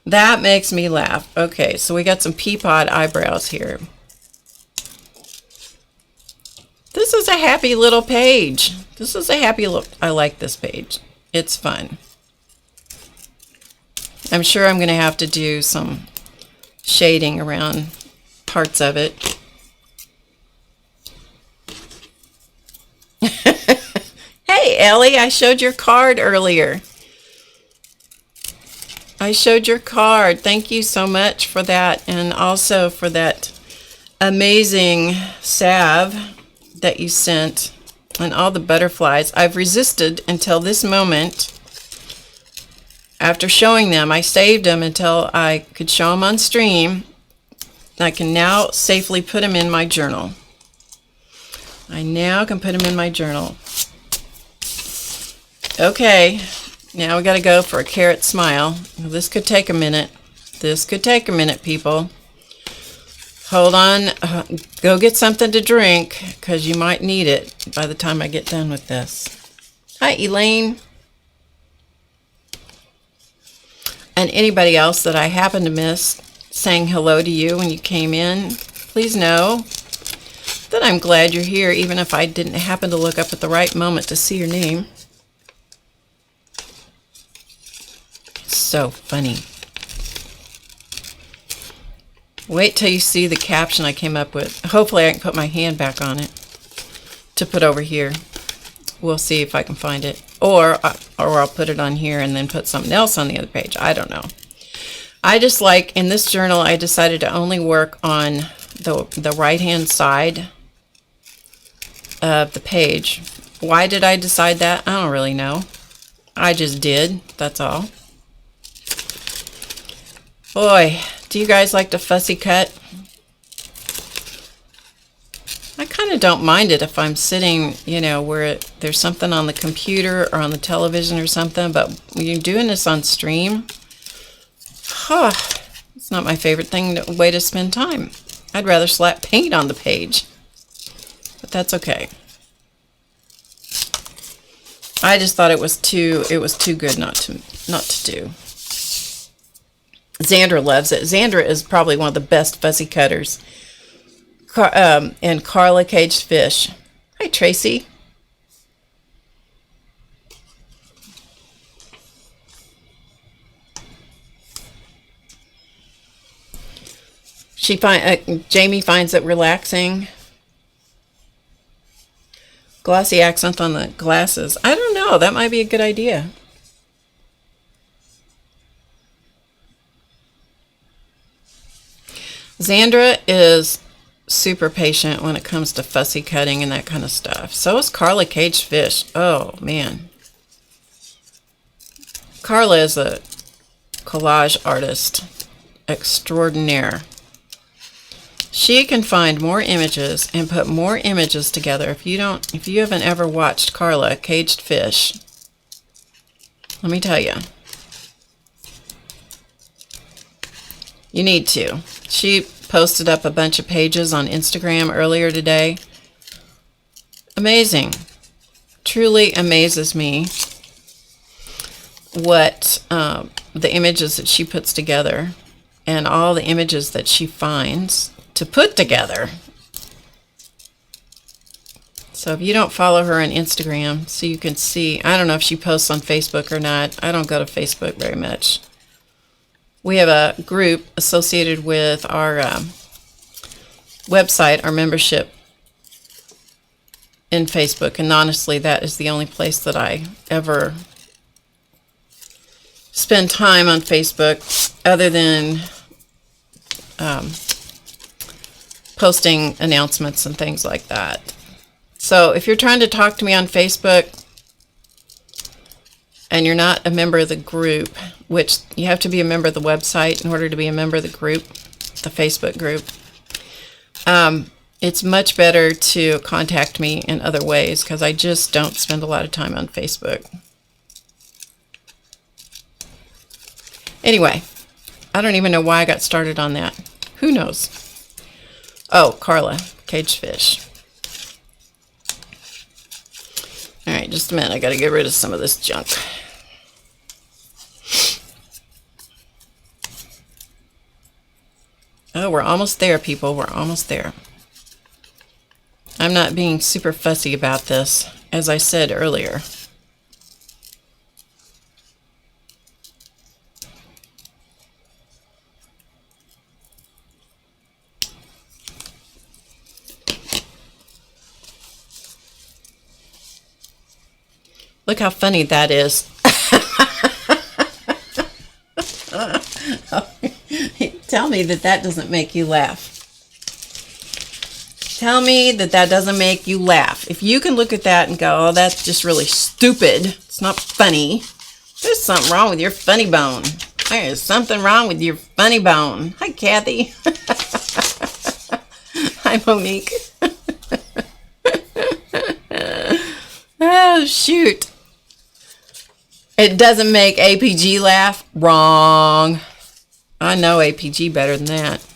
That makes me laugh. Okay, so we got some pea pod eyebrows here. This is a happy little page. This is a happy look. I like this page. It's fun. I'm sure I'm going to have to do some shading around parts of it. Hey, Ellie, I showed your card earlier. I showed your card. Thank you so much for that, and also for that amazing salve that you sent and all the butterflies. I've resisted until this moment. After showing them, I saved them until I could show them on stream. I can now safely put them in my journal. I now can put them in my journal. Okay, now we got to go for a carrot smile. This could take a minute. This could take a minute, people. Hold on. Go get something to drink because you might need it by the time I get done with this. Hi, Elaine. And anybody else that I happen to miss saying hello to you when you came in, please know that I'm glad you're here, even if I didn't happen to look up at the right moment to see your name. So funny. Wait till you see the caption I came up with. Hopefully I can put my hand back on it to put over here. We'll see if I can find it. Or I'll put it on here and then put something else on the other page. I don't know. I just like, in this journal, I decided to only work on the right-hand side of the page. Why did I decide that? I don't really know. I just did. That's all. Boy, do you guys like to fussy cut? I kind of don't mind it if I'm sitting, you know, where there's something on the computer or on the television or something, but when you're doing this on stream, it's not my favorite way to spend time. I'd rather slap paint on the page, but that's okay. I just thought it was too good not to do. Xandra loves it. Xandra is probably one of the best fussy cutters. And Carla Caged Fish. Hi, Tracy. Jamie finds it relaxing. Glossy accent on the glasses. I don't know. That might be a good idea. Xandra is super patient when it comes to fussy cutting and that kind of stuff. So is Carla Caged Fish. Oh, man. Carla is a collage artist extraordinaire. She can find more images and put more images together. If you haven't ever watched Carla Caged Fish, let me tell you, you need to. She posted up a bunch of pages on Instagram earlier today. Amazing. Truly amazes me what the images that she puts together and all the images that she finds to put together. So if you don't follow her on Instagram, so you can see, I don't know if she posts on Facebook or not. I don't go to Facebook very much. We have a group associated with our website, our membership in Facebook, and honestly, that is the only place that I ever spend time on Facebook other than posting announcements and things like that. So if you're trying to talk to me on Facebook and you're not a member of the group, which you have to be a member of the website in order to be a member of the group, the Facebook group, it's much better to contact me in other ways because I just don't spend a lot of time on Facebook. Anyway, I don't even know why I got started on that. Who knows? Oh, Carla Caged Fish. All right, just a minute. I got to get rid of some of this junk. Oh, we're almost there, people. We're almost there. I'm not being super fussy about this, as I said earlier. Look how funny that is. Tell me that doesn't make you laugh. Tell me that doesn't make you laugh. If you can look at that and go, oh, that's just really stupid. It's not funny. There's something wrong with your funny bone. There's something wrong with your funny bone. Hi, Kathy. Hi, Monique. Oh, shoot. It doesn't make APG laugh? Wrong. I know APG better than that.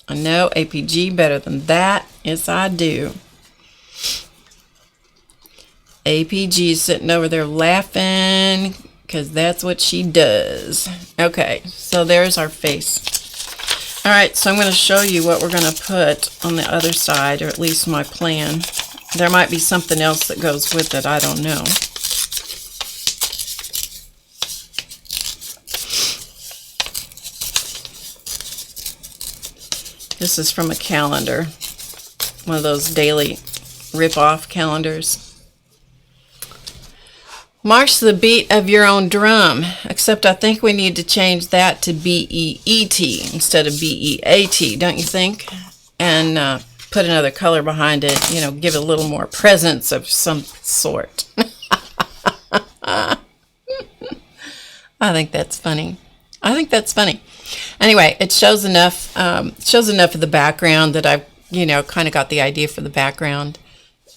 I know APG better than that. Yes, I do. APG's sitting over there laughing because that's what she does. Okay, so there's our face. All right, so I'm going to show you what we're going to put on the other side, or at least my plan. There might be something else that goes with it. I don't know. This is from a calendar, one of those daily rip-off calendars. March to the beat of your own drum, except I think we need to change that to B-E-E-T instead of B-E-A-T, don't you think? And put another color behind it, you know, give it a little more presence of some sort. I think that's funny. I think that's funny. Anyway, it shows enough of the background that I've, you know, kind of got the idea for the background.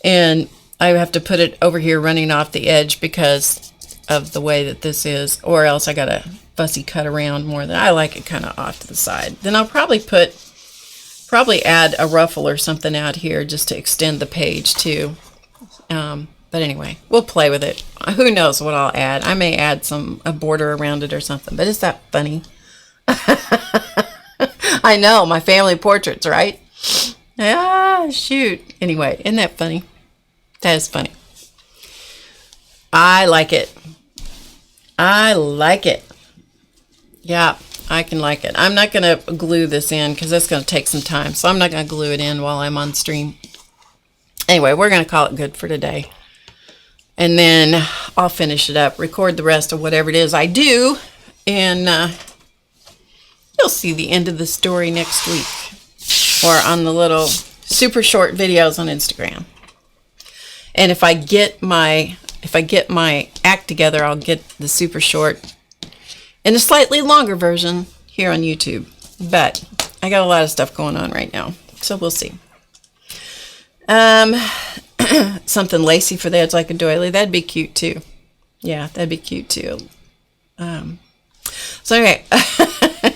And I have to put it over here running off the edge because of the way that this is, or else I got to fussy cut around more than I like it kind of off to the side. Then I'll probably add a ruffle or something out here just to extend the page too. But anyway, we'll play with it. Who knows what I'll add? I may add a border around it or something, but is that funny? I know, my family portraits, right? Ah, shoot. Anyway, isn't that funny? That is funny. I like it. I like it. Yeah, I can like it. I'm not going to glue this in because that's going to take some time. So I'm not going to glue it in while I'm on stream. Anyway, we're going to call it good for today. And then I'll finish it up, record the rest of whatever it is I do, and you'll see the end of the story next week or on the little super short videos on Instagram. And if I get my act together, I'll get the super short in a slightly longer version here on YouTube. But I got a lot of stuff going on right now, so we'll see. Something lacy for the edge like a doily. That'd be cute too. Yeah, that'd be cute too. So anyway,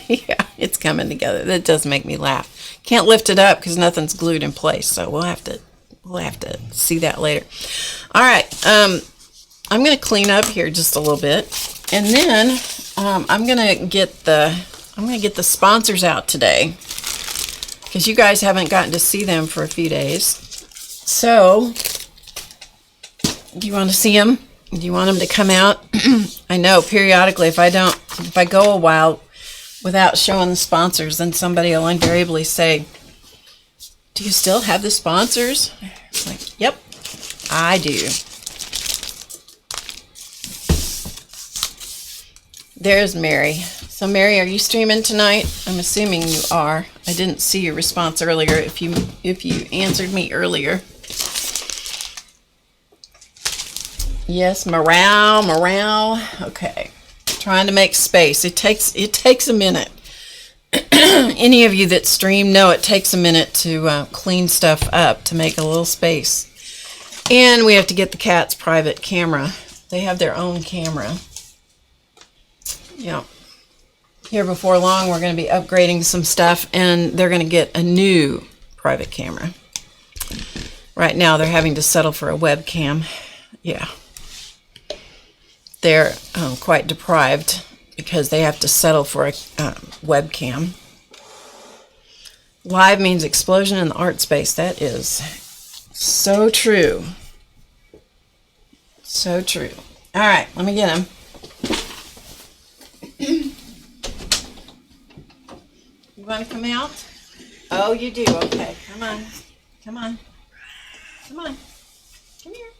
yeah, it's coming together. That does make me laugh. Can't lift it up because nothing's glued in place. So we'll have to see that later. All right, I'm going to clean up here just a little bit, and then I'm going to get the sponsors out today because you guys haven't gotten to see them for a few days. So, do you want to see them? Do you want them to come out? I know periodically if I go a while without showing the sponsors, then somebody will invariably say, "Do you still have the sponsors?" It's like, yep, I do. There's Mary. So Mary, are you streaming tonight? I'm assuming you are. I didn't see your response earlier. If you answered me earlier. Yes, morale. Okay. Trying to make space. It takes a minute. Any of you that stream know it takes a minute to clean stuff up, to make a little space. And we have to get the cat's private camera. They have their own camera. Yeah. Here before long, we're going to be upgrading some stuff, and they're going to get a new private camera. Right now, they're having to settle for a webcam. Yeah. They're quite deprived because they have to settle for a webcam. Live means explosion in the art space. That is so true. So true. All right, let me get them. You want to come out? Oh, you do. Okay, come on. Come on. Come on. Come here.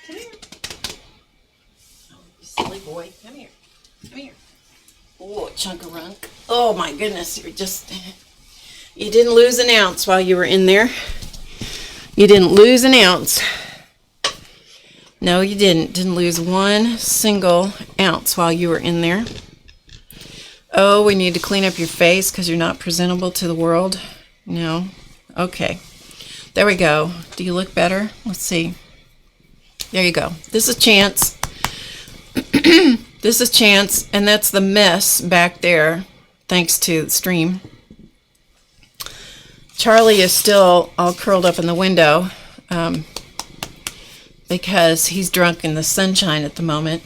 Come here. Oh, you silly boy. Come here. Come here. Oh, chunk-a-runk. Oh, my goodness. You didn't lose an ounce while you were in there. You didn't lose an ounce. No, you didn't. Didn't lose one single ounce while you were in there. Oh, we need to clean up your face because you're not presentable to the world. No? Okay. There we go. Do you look better? Let's see. There you go. This is Chance. This is Chance, and that's the mess back there, thanks to the stream. Charlie is still all curled up in the window because he's drunk in the sunshine at the moment.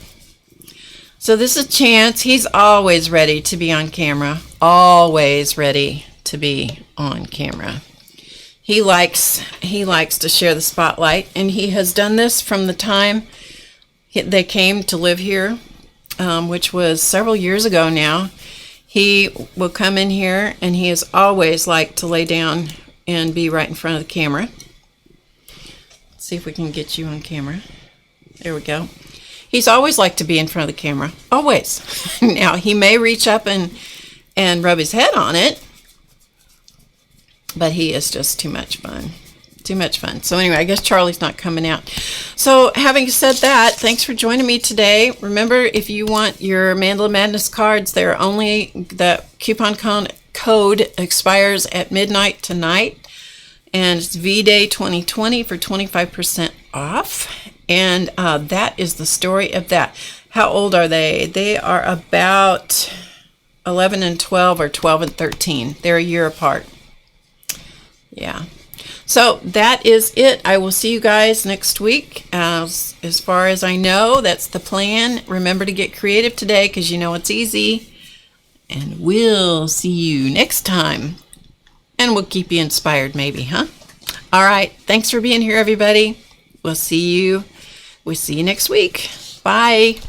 So this is Chance. He's always ready to be on camera. Always ready to be on camera. He likes to share the spotlight, and he has done this from the time they came to live here, which was several years ago now. He will come in here, and he has always liked to lay down and be right in front of the camera. Let's see if we can get you on camera. There we go. He's always liked to be in front of the camera. Always. Now, he may reach up and rub his head on it, but he is just too much fun. Too much fun. So anyway, I guess Charlie's not coming out. So having said that, thanks for joining me today. Remember, if you want your Mandala Madness cards, they're only, the coupon code expires at midnight tonight, and it's V-Day 2020 for 25% off. And that is the story of that. How old are they? They are about 11 and 12 or 12 and 13. They're a year apart. Yeah. So that is it. I will see you guys next week. As far as I know, that's the plan. Remember to get creative today, because you know it's easy. And we'll see you next time. And we'll keep you inspired maybe, huh? All right. Thanks for being here, everybody. We'll see you next week. Bye.